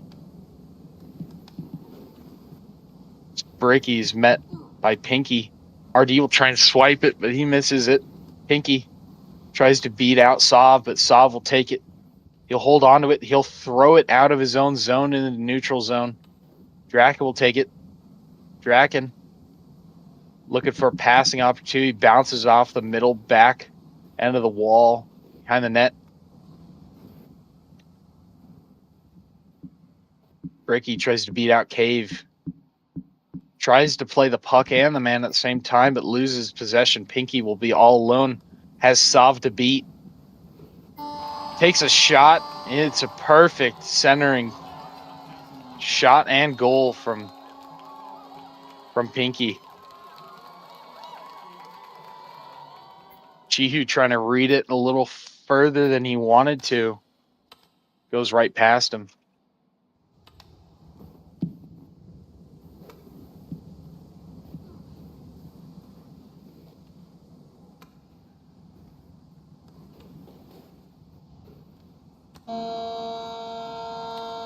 Bricky's met by Pinky. RD will try and swipe it, but he misses it. Pinky tries to beat out Sav, but Sav will take it. He'll hold on to it. He'll throw it out of his own zone into the neutral zone. Draken will take it. Draken looking for a passing opportunity. Bounces off the middle back end of the wall behind the net. Bricky tries to beat out Cave. Tries to play the puck and the man at the same time, but loses possession. Pinky will be all alone. Has Sav to beat. Takes a shot. It's a perfect centering shot and goal from Pinky. Chihu trying to read it a little further than he wanted to. Goes right past him.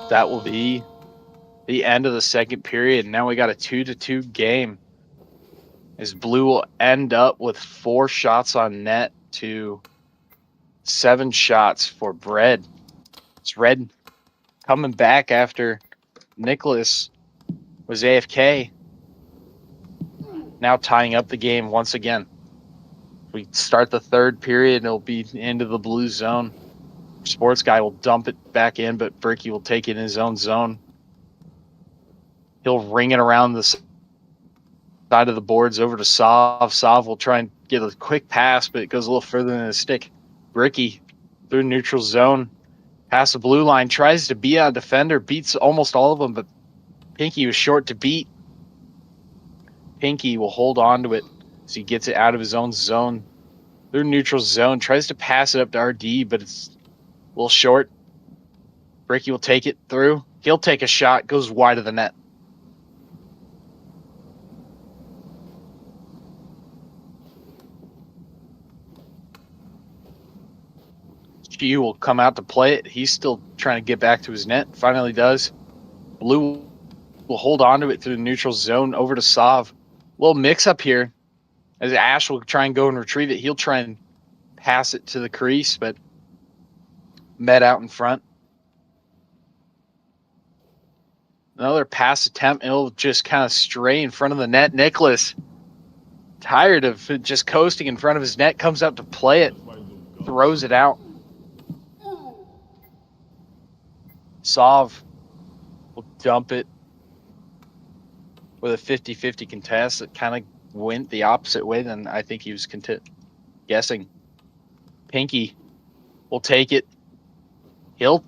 That will be the end of the second period. Now we got a 2-2 game. As Blue will end up with 4 shots on net to 7 shots for Bread. It's Red coming back after Nicholas was AFK. Now tying up the game once again. We start the third period, it'll be into the Blue zone. Sports guy will dump it back in, but Bricky will take it in his own zone. He'll ring it around the side of the boards over to Sov. Sov will try and get a quick pass, but it goes a little further than his stick. Bricky through neutral zone. Past the blue line, tries to beat a defender, beats almost all of them, but Pinky was short to beat. Pinky will hold on to it as he gets it out of his own zone. Through neutral zone, tries to pass it up to RD, but it's a little short. Bricky will take it through. He'll take a shot, goes wide of the net. Chiu will come out to play it. He's still trying to get back to his net. Finally does. Blue will hold on to it through the neutral zone over to Sov. Little mix up here as Ash will try and go and retrieve it. He'll try and pass it to the crease, but met out in front. Another pass attempt. It'll just kind of stray in front of the net. Nicholas, tired of just coasting in front of his net, comes out to play it. Throws it out. Sov will dump it with a 50-50 contest that kind of went the opposite way than I think he was guessing. Pinky will take it. He'll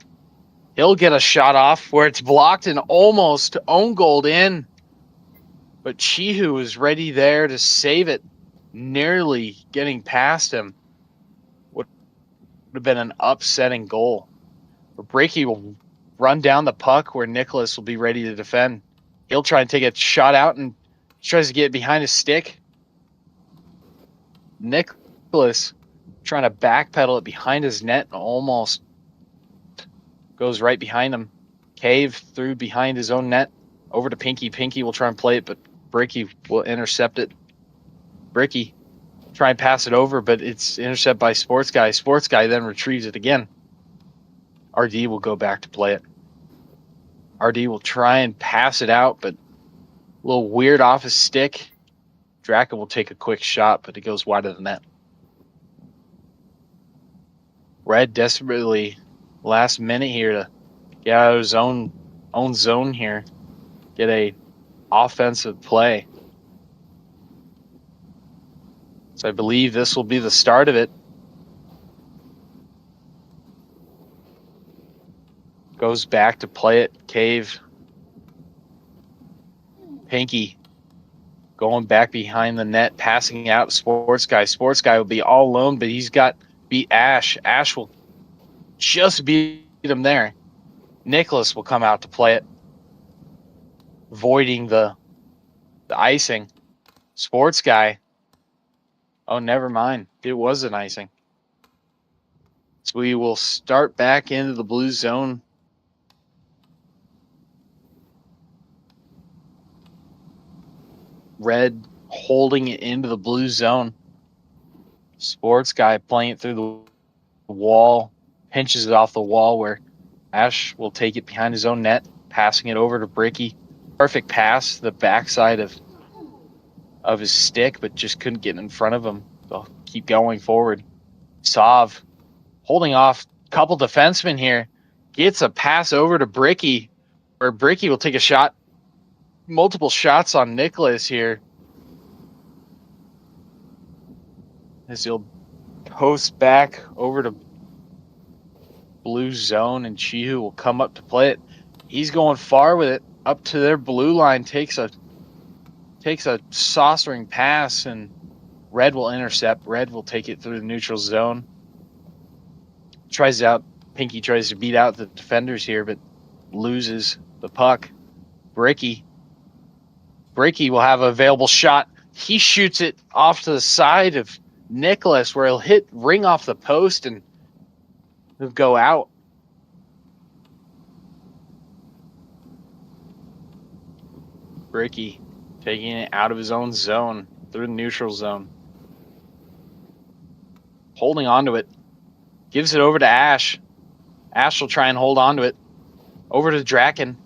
get a shot off where it's blocked and almost own goaled in. But Chihu is ready there to save it, nearly getting past him. Would have been an upsetting goal. But Breaky will run down the puck where Nicholas will be ready to defend. He'll try and take a shot out and tries to get behind his stick. Nicholas trying to backpedal it behind his net and almost goes right behind him. Cave through behind his own net over to Pinky. Pinky will try and play it, but Bricky will intercept it. Bricky try and pass it over, but it's intercepted by Sports Guy. Sports Guy then retrieves it again. RD will go back to play it. RD will try and pass it out, but a little weird off his stick. Draka will take a quick shot, but it goes wide of the net. Red desperately last minute here to get out of his own zone here. Get a offensive play. So I believe this will be the start of it. Goes back to play it. Cave. Pinky going back behind the net, passing out Sports Guy. Sports Guy will be all alone, but he's got beat Ash. Ash will just beat him there. Nicholas will come out to play it, voiding the icing. Sports Guy. Oh, never mind. It was an icing. So we will start back into the blue zone. Red holding it into the blue zone. Sports Guy playing it through the wall. Pinches it off the wall where Ash will take it behind his own net, passing it over to Bricky. Perfect pass, the backside of his stick, but just couldn't get in front of him. So keep going forward. Sov holding off a couple defensemen here. Gets a pass over to Bricky, where Bricky will take a shot. Multiple shots on Nicholas here. As he'll post back over to blue zone, and Chihu will come up to play it. He's going far with it up to their blue line, takes a saucering pass, and Red will intercept. Red will take it through the neutral zone. Pinky tries to beat out the defenders here, but loses the puck. Bricky will have an available shot. He shoots it off to the side of Nicholas, where he'll ring off the post and he'll go out. Bricky taking it out of his own zone through the neutral zone. Holding on to it. Gives it over to Ash. Ash will try and hold on to it. Over to Draken.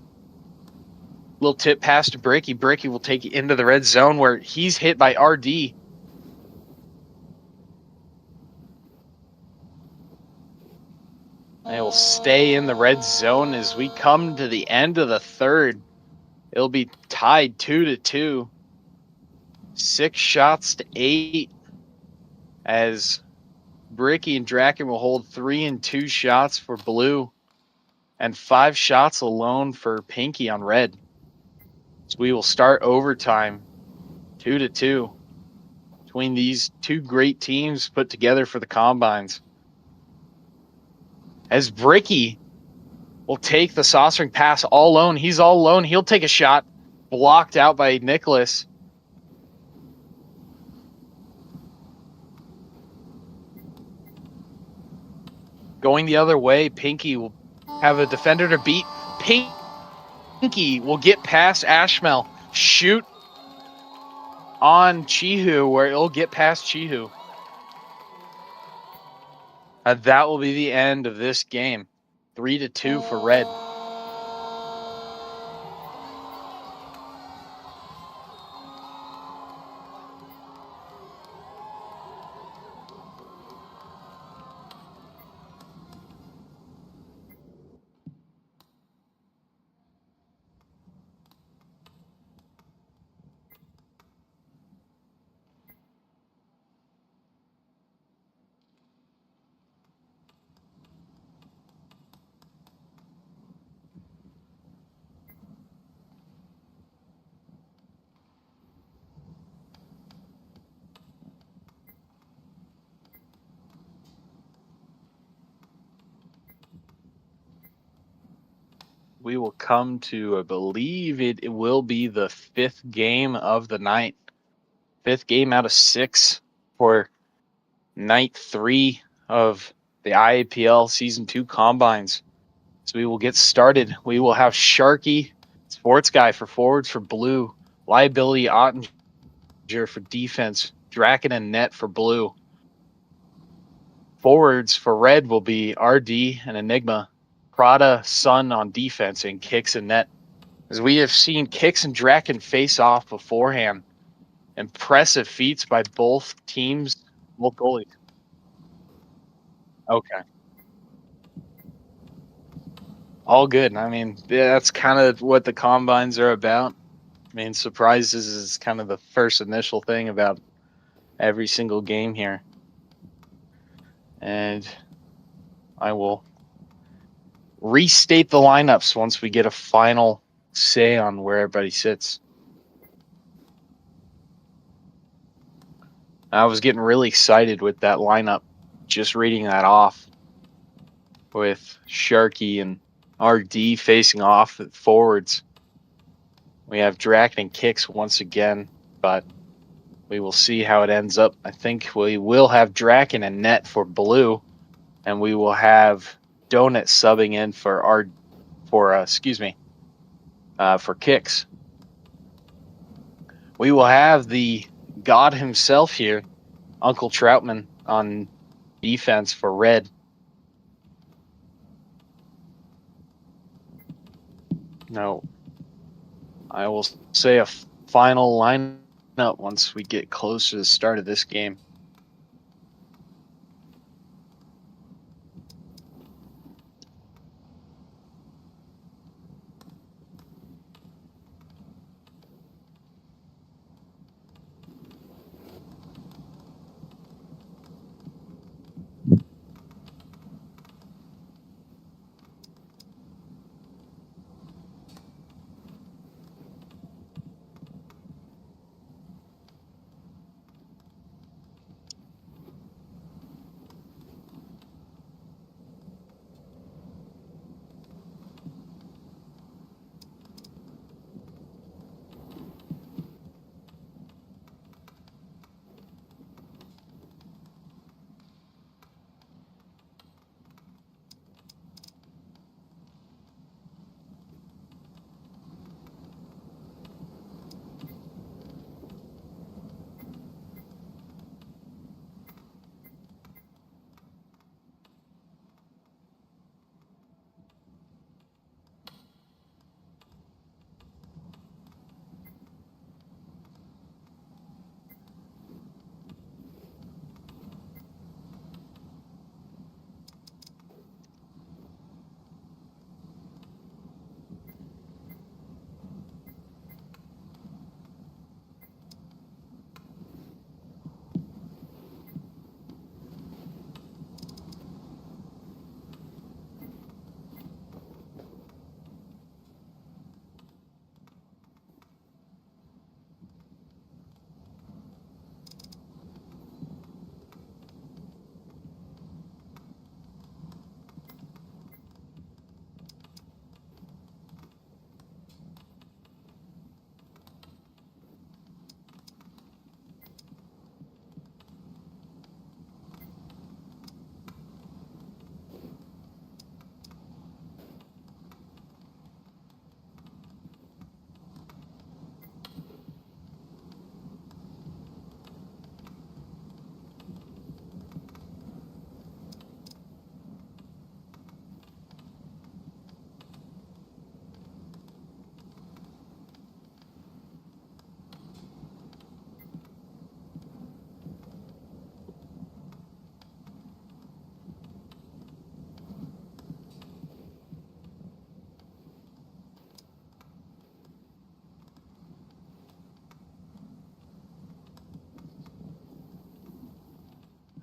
Little tip pass to Bricky. Bricky will take it into the red zone where he's hit by RD. They will stay in the red zone as we come to the end of the third. It'll be tied 2-2. 6 shots to 8 as Bricky and Draken will hold 3 and 2 shots for blue and 5 shots alone for Pinky on red. So we will start overtime 2-2 between these two great teams put together for the combines. As Bricky will take the saucering pass all alone. He's all alone. He'll take a shot. Blocked out by Nicholas. Going the other way, Pinky will have a defender to beat. Pinky will get past Ashmel. Shoot on Chihu, where it'll get past Chihu. That will be the end of this game. 3-2 for red. We will come to, I believe it will be the 5th game of the night. 5th game out of 6 for night 3 of the IAPL Season 2 Combines. So we will get started. We will have Sharky, Sports Guy for forwards for blue, Liability Ottinger for defense, Draken and Net for blue. Forwards for red will be RD and Enigma, Prada, Sun on defense, and Kicks and Net. As we have seen Kicks and Draken face off beforehand. Impressive feats by both teams, both goalies. Okay. All good. I mean, that's kind of what the combines are about. I mean, surprises is kind of the first initial thing about every single game here. And I will restate the lineups once we get a final say on where everybody sits. I was getting really excited with that lineup, just reading that off with Sharky and RD facing off at forwards. We have Draken and Kicks once again, but we will see how it ends up. I think we will have Draken and Net for blue, and we will have Donut subbing in for Kicks. We will have the god himself here, Uncle Troutman, on defense for red. No, I will say a final lineup once we get closer to the start of this game.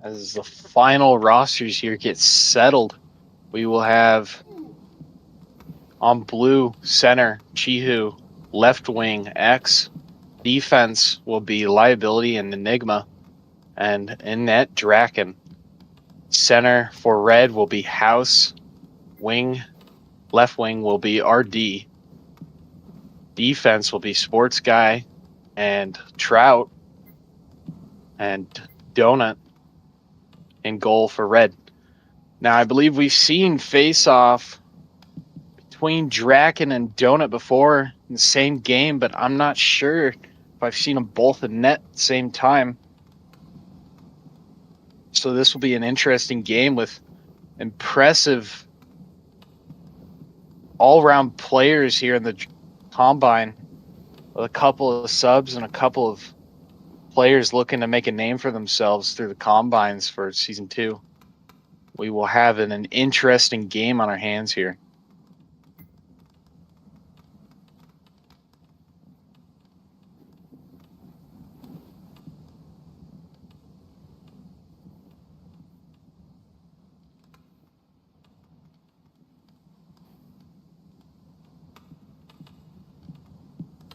as the final rosters here get settled, we will have on blue center Chihu, left wing X, defense will be Liability and Enigma, and in net Draken. Center for red will be House, left wing will be RD, defense will be Sports Guy and Trout, and Donut in goal for red. Now, I believe we've seen face-off between Draken and Donut before in the same game, but I'm not sure if I've seen them both in net at the same time. So this will be an interesting game with impressive all-round players here in the combine, with a couple of subs and a couple of players looking to make a name for themselves through the combines for season 2. We will have an interesting game on our hands here.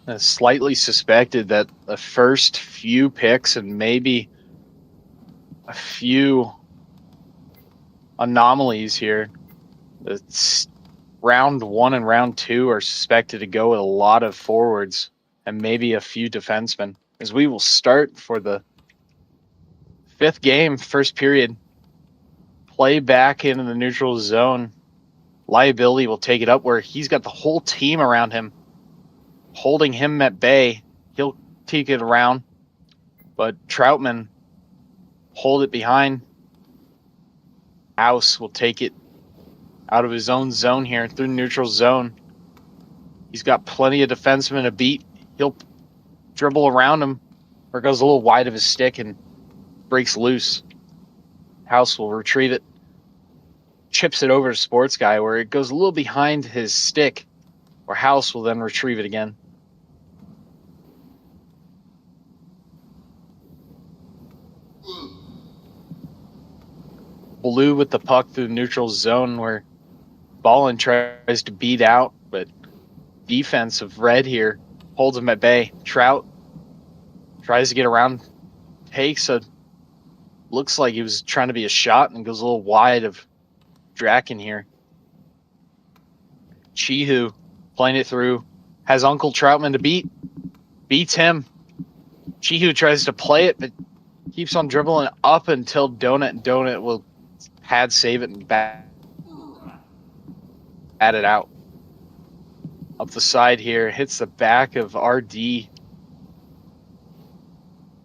I slightly suspected that the first few picks and maybe a few anomalies here, round 1 and round 2 are suspected to go with a lot of forwards and maybe a few defensemen, as we will start for the 5th game, first period. Play back into the neutral zone. Liability will take it up where he's got the whole team around him, holding him at bay. He'll take it around, but Troutman hold it behind. House will take it out of his own zone here through the neutral zone. He's got plenty of defensemen to beat. He'll dribble around him, or goes a little wide of his stick and breaks loose. House will retrieve it, chips it over to Sports Guy where it goes a little behind his stick, where House will then retrieve it again. Blue with the puck through the neutral zone where Ballin tries to beat out, but defense of red here holds him at bay. Trout tries to get around, looks like he was trying to be a shot and goes a little wide of Draken here. Chihu playing it through, has Uncle Troutman to beats him. Chihu tries to play it, but keeps on dribbling up until Donut will pad save it and bat it out. Up the side here, hits the back of RD.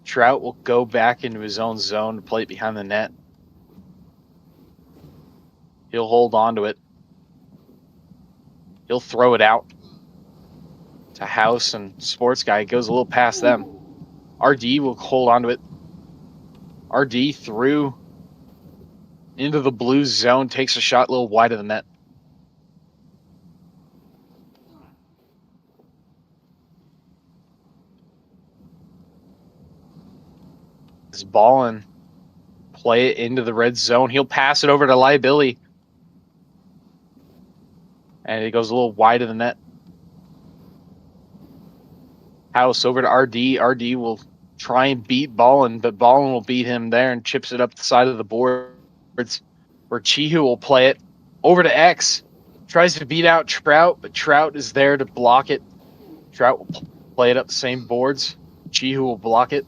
Trout will go back into his own zone to play it behind the net. He'll hold on to it. He'll throw it out to House and Sports Guy. It goes a little past them. RD will hold on to it. RD through into the blue zone, takes a shot a little wide of the net. This Ballin play it into the red zone. He'll pass it over to Liability. And it goes a little wide of the net. House over to RD. RD will try and beat Ballin, but Ballin will beat him there and chips it up the side of the boards, where Chihu will play it over to X. Tries to beat out Trout, but Trout is there to block it. Trout will play it up the same boards. Chihu will block it.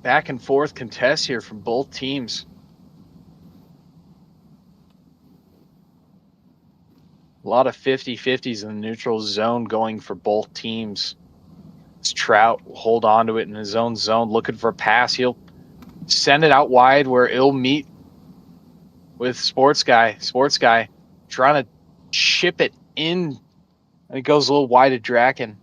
Back and forth contest here from both teams. A lot of 50-50s in the neutral zone going for both teams. As Trout will hold on to it in his own zone, looking for a pass. He'll send it out wide where it'll meet with Sports Guy. Sports Guy trying to chip it in, and it goes a little wide of Draken.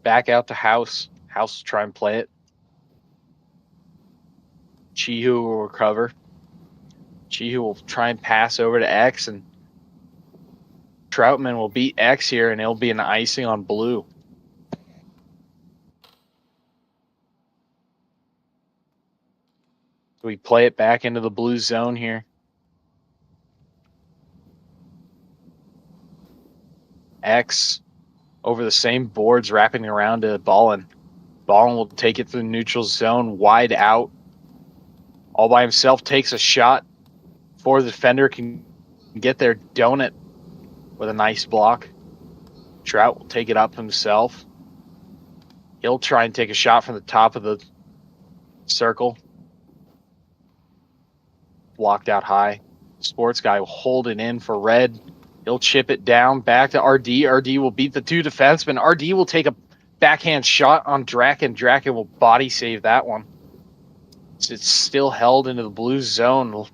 Back out to House. House will try and play it. Chihu will recover. Chihu will try and pass over to X, and Troutman will beat X here, and it'll be an icing on blue. We play it back into the blue zone here. X over the same boards, wrapping around to Ballin. Ballin will take it to the neutral zone, wide out. All by himself, takes a shot before the defender can get there. Donut with a nice block. Trout will take it up himself. He'll try and take a shot from the top of the circle. Blocked out high. Sports guy will hold it in for Red. He'll chip it down back to RD. RD will beat the two defensemen. RD will take a backhand shot on Draken. Draken will body save that one. It's still held into the blue zone.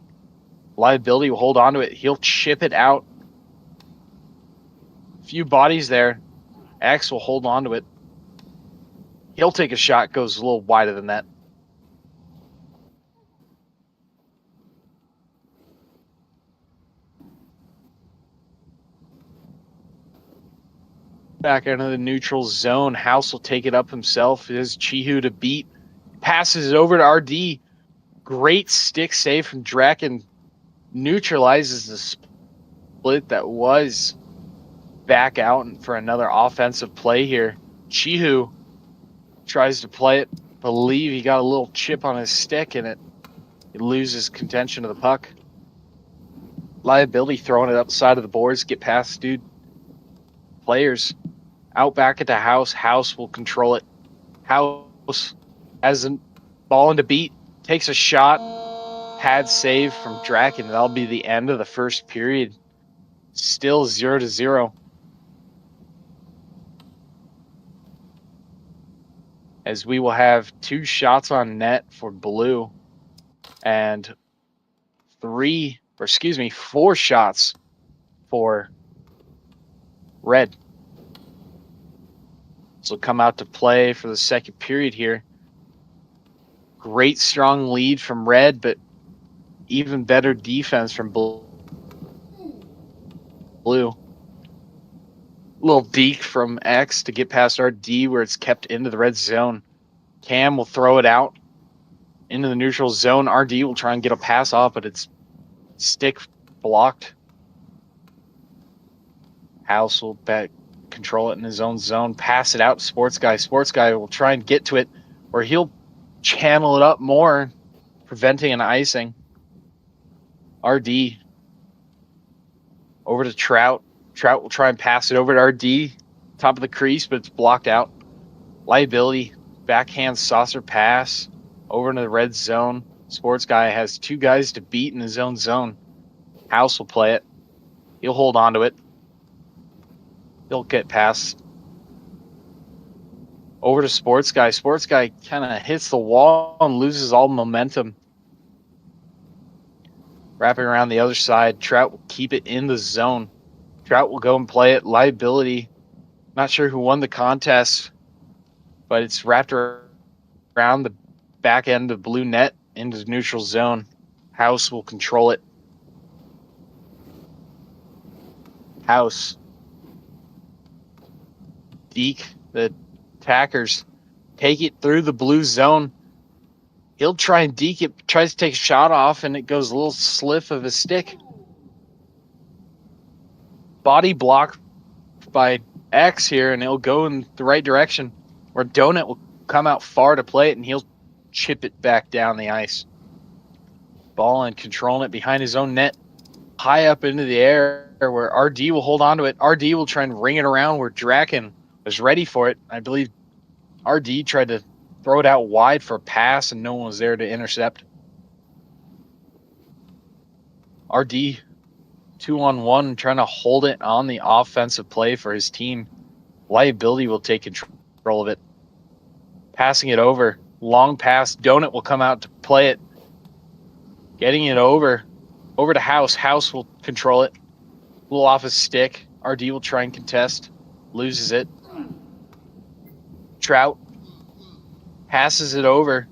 Liability will hold on to it. He'll chip it out. Few bodies there. X will hold on to it. He'll take a shot. Goes a little wider than that. Back into the neutral zone. House will take it up himself. It is Chihu to beat. Passes it over to RD. Great stick save from Draken. Neutralizes the split that was back out for another offensive play here. Chihu tries to play it. Believe he got a little chip on his stick and it loses contention of the puck. Liability throwing it up the side of the boards. Get past, dude. Players out back at the House. House will control it. House has a ball into beat. Takes a shot. Pad save from Draken. That'll be the end of the first period. Still 0-0. As we will have 2 shots on net for blue and 4 shots for red. This will come out to play for the second period here. Great strong lead from red, but even better defense from blue. Little deke from X to get past RD where it's kept into the red zone. Cam will throw it out into the neutral zone. RD will try and get a pass off, but it's stick blocked. House will control it in his own zone. Pass it out to Sports Guy. Sports Guy will try and get to it where he'll channel it up more, preventing an icing. RD over to Trout. Trout will try and pass it over to RD, top of the crease, but it's blocked out. Liability, backhand saucer pass over into the red zone. Sports Guy has 2 guys to beat in his own zone. House will play it. He'll hold on to it. He'll get past. Over to Sports Guy. Sports Guy kind of hits the wall and loses all momentum. Wrapping around the other side. Trout will keep it in the zone. Trout will go and play it. Liability. Not sure who won the contest, but it's wrapped around the back end of blue net into the neutral zone. House will control it. House. Deke, the attackers, take it through the blue zone. He'll try and deke it, tries to take a shot off, and it goes a little sliff of his stick. Body block by X here, and it'll go in the right direction. Where Donut will come out far to play it, and he'll chip it back down the ice. Ball and controlling it behind his own net. High up into the air where RD will hold on to it. RD will try and ring it around where Draken was ready for it. I believe RD tried to throw it out wide for a pass, and no one was there to intercept. RD 2-on-1, trying to hold it on the offensive play for his team. Liability will take control of it. Passing it over. Long pass. Donut will come out to play it. Getting it over to House. House will control it. A little off his stick. RD will try and contest. Loses it. Trout passes it over.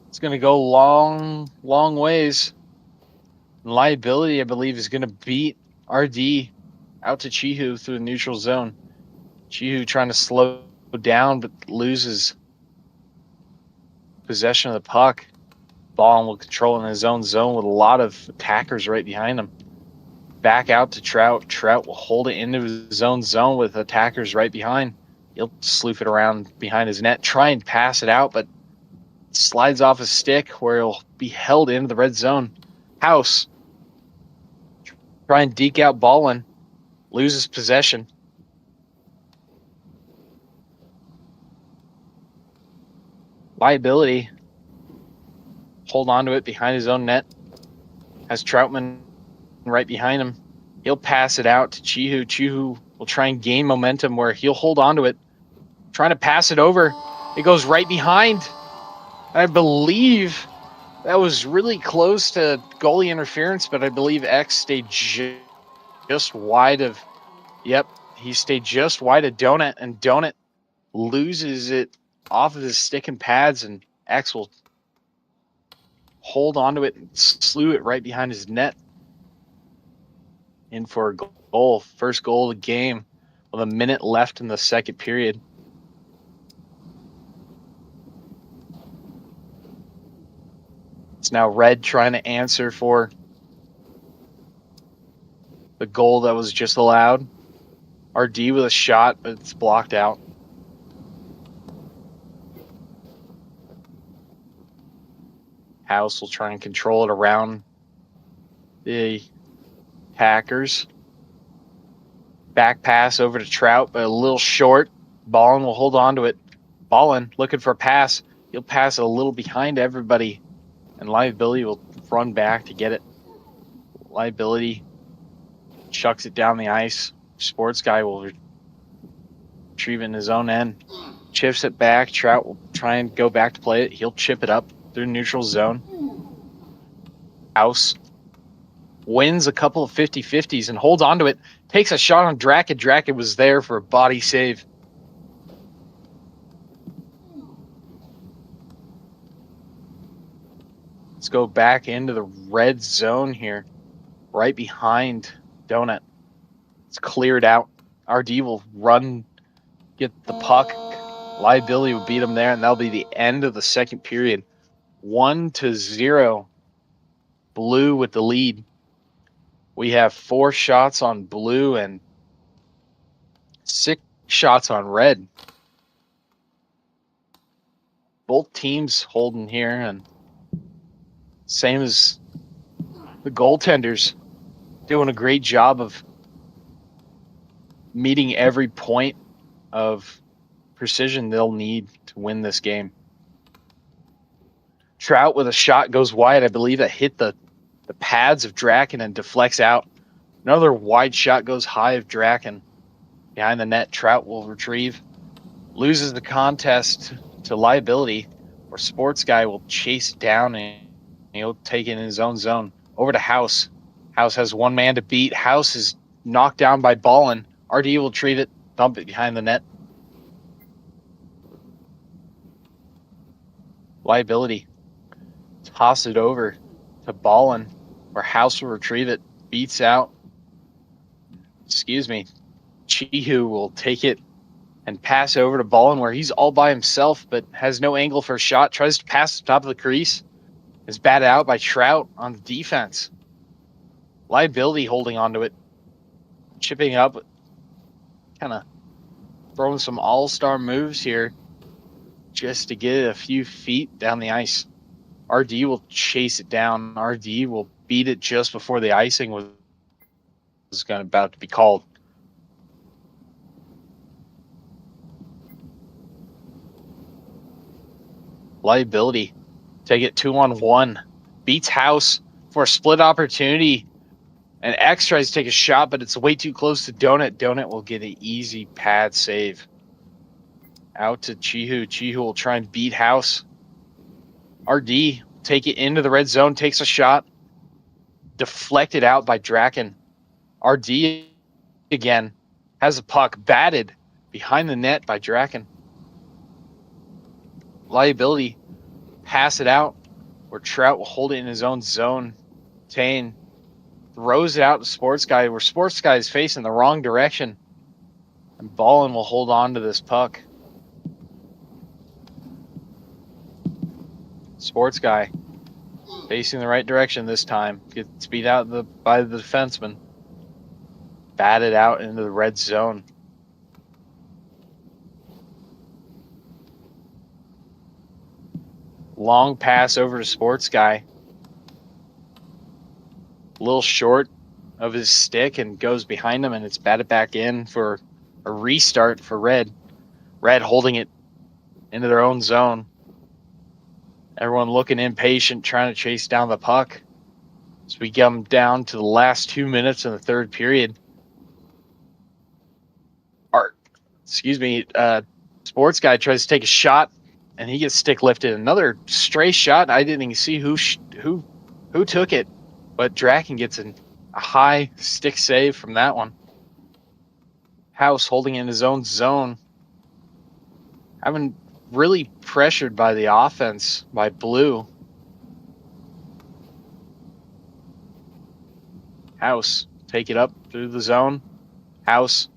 It's going to go long, long ways. Liability, I believe, is going to beat RD Out to Chihu through the neutral zone. Chihu trying to slow down, but loses possession of the puck. Ball will control in his own zone with a lot of attackers right behind him. Back out to Trout. Trout will hold it into his own zone with attackers right behind. He'll sloof it around behind his net, try and pass it out, but slides off his stick where he'll be held into the red zone. House. Try and deke out Ballin. Loses possession. Liability. Hold on to it behind his own net. Has Troutman right behind him. He'll pass it out to Chihu. Chihu will try and gain momentum where he'll hold on to it. Trying to pass it over. It goes right behind. I believe that was really close to goalie interference, but I believe X stayed just wide of... Yep, he stayed just wide of Donut, and Donut loses it off of his stick and pads, and X will hold onto it and slew it right behind his net. In for a goal. First goal of the game with a minute left in the second period. It's now Red trying to answer for the goal that was just allowed. RD with a shot, but it's blocked out. House will try and control it around the Packers. Back pass over to Trout, but a little short. Ballin will hold on to it. Ballin looking for a pass. He'll pass it a little behind everybody, and Liability will run back to get it. Liability chucks it down the ice. Sports guy will retrieve it in his own end. Chips it back. Trout will try and go back to play it. He'll chip it up through neutral zone. House wins a couple of 50-50s and holds on to it. Takes a shot on Draken. Draken was there for a body save. Let's go back into the red zone here. Right behind Donut. It's cleared out. RD will run, get the puck. Liability will beat him there, and that'll be the end of the second period. 1-0. Blue with the lead. We have 4 shots on blue and 6 shots on red. Both teams holding here, and same as the goaltenders, doing a great job of meeting every point of precision they'll need to win this game. Trout with a shot goes wide. I believe that hit the pads of Draken and deflects out. Another wide shot goes high of Draken. Behind the net, Trout will retrieve. Loses the contest to Liability, where Sports Guy will chase it down and he'll take it in his own zone. Over to House. House has one man to beat. House is knocked down by Ballin. RD will retrieve it, dump it behind the net. Liability. Toss it over to Ballin, where House will retrieve it. Beats out. Chihu will take it and pass over to Ballin, where he's all by himself, but has no angle for a shot. Tries to pass the top of the crease. Is batted out by Trout on the defense. Liability holding onto it. Chipping up. Kind of throwing some all-star moves here just to get it a few feet down the ice. RD will chase it down. RD will beat it just before the icing was about to be called. Liability. Take it 2-on-1. Beats House for a split opportunity. And X tries to take a shot, but it's way too close to Donut. Donut will get an easy pad save. Out to Chihu. Chihu will try and beat House. RD take it into the red zone, takes a shot. Deflected out by Draken. RD again has a puck batted behind the net by Draken. Liability pass it out, where Trout will hold it in his own zone. Tane throws it out to Sports Guy, where Sports Guy is facing the wrong direction. And Ballin will hold on to this puck. Sports Guy facing the right direction this time. Gets beat out by the defenseman. Batted out into the red zone. Long pass over to Sports Guy. A little short of his stick and goes behind him, and it's batted back in for a restart for Red. Red holding it into their own zone. Everyone looking impatient, trying to chase down the puck. As we come down to the last 2 minutes in the third period. Sports Guy tries to take a shot, and he gets stick lifted. Another stray shot. I didn't even see who took it, but Draken gets a high stick save from that one. House holding in his own zone. Having really pressured by the offense by Blue. House take it up through the zone. House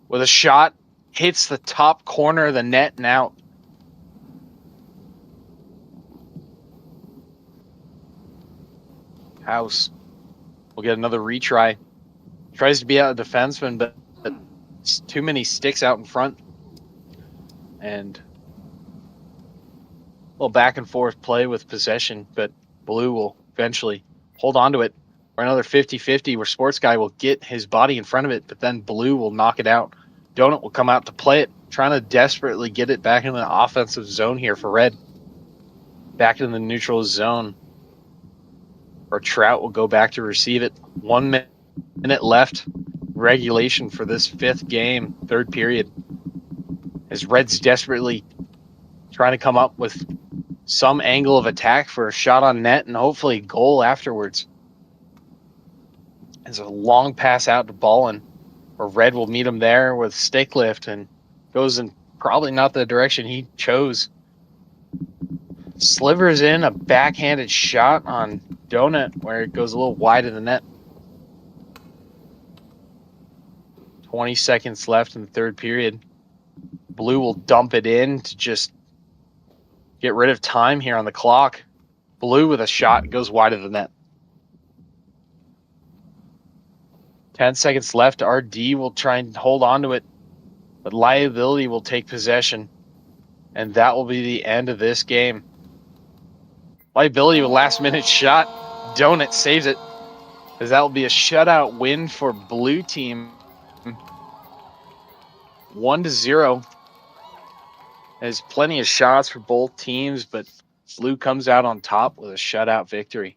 with a shot. Hits the top corner of the net and out. House will get another retry. Tries to be out of defenseman, but too many sticks out in front. And a little back and forth play with possession, but Blue will eventually hold on to it for another 50-50 where Sports Guy will get his body in front of it, but then Blue will knock it out. Donut will come out to play it, trying to desperately get it back in the offensive zone here for Red. Back in the neutral zone. Or Trout will go back to receive it. 1 minute left. Regulation for this fifth game, third period. As Red's desperately trying to come up with some angle of attack for a shot on net and hopefully goal afterwards. There's a long pass out to Ballin, where Red will meet him there with stick lift and goes in probably not the direction he chose. Slivers in a backhanded shot on Donut where it goes a little wide of the net. 20 seconds left in the third period. Blue will dump it in to just get rid of time here on the clock. Blue with a shot goes wide of the net. 10 seconds left. RD will try and hold on to it, but Liability will take possession, and that will be the end of this game. Liability with last-minute shot. Donut saves it, as that will be a shutout win for Blue team. 1-0. There's plenty of shots for both teams, but Blue comes out on top with a shutout victory.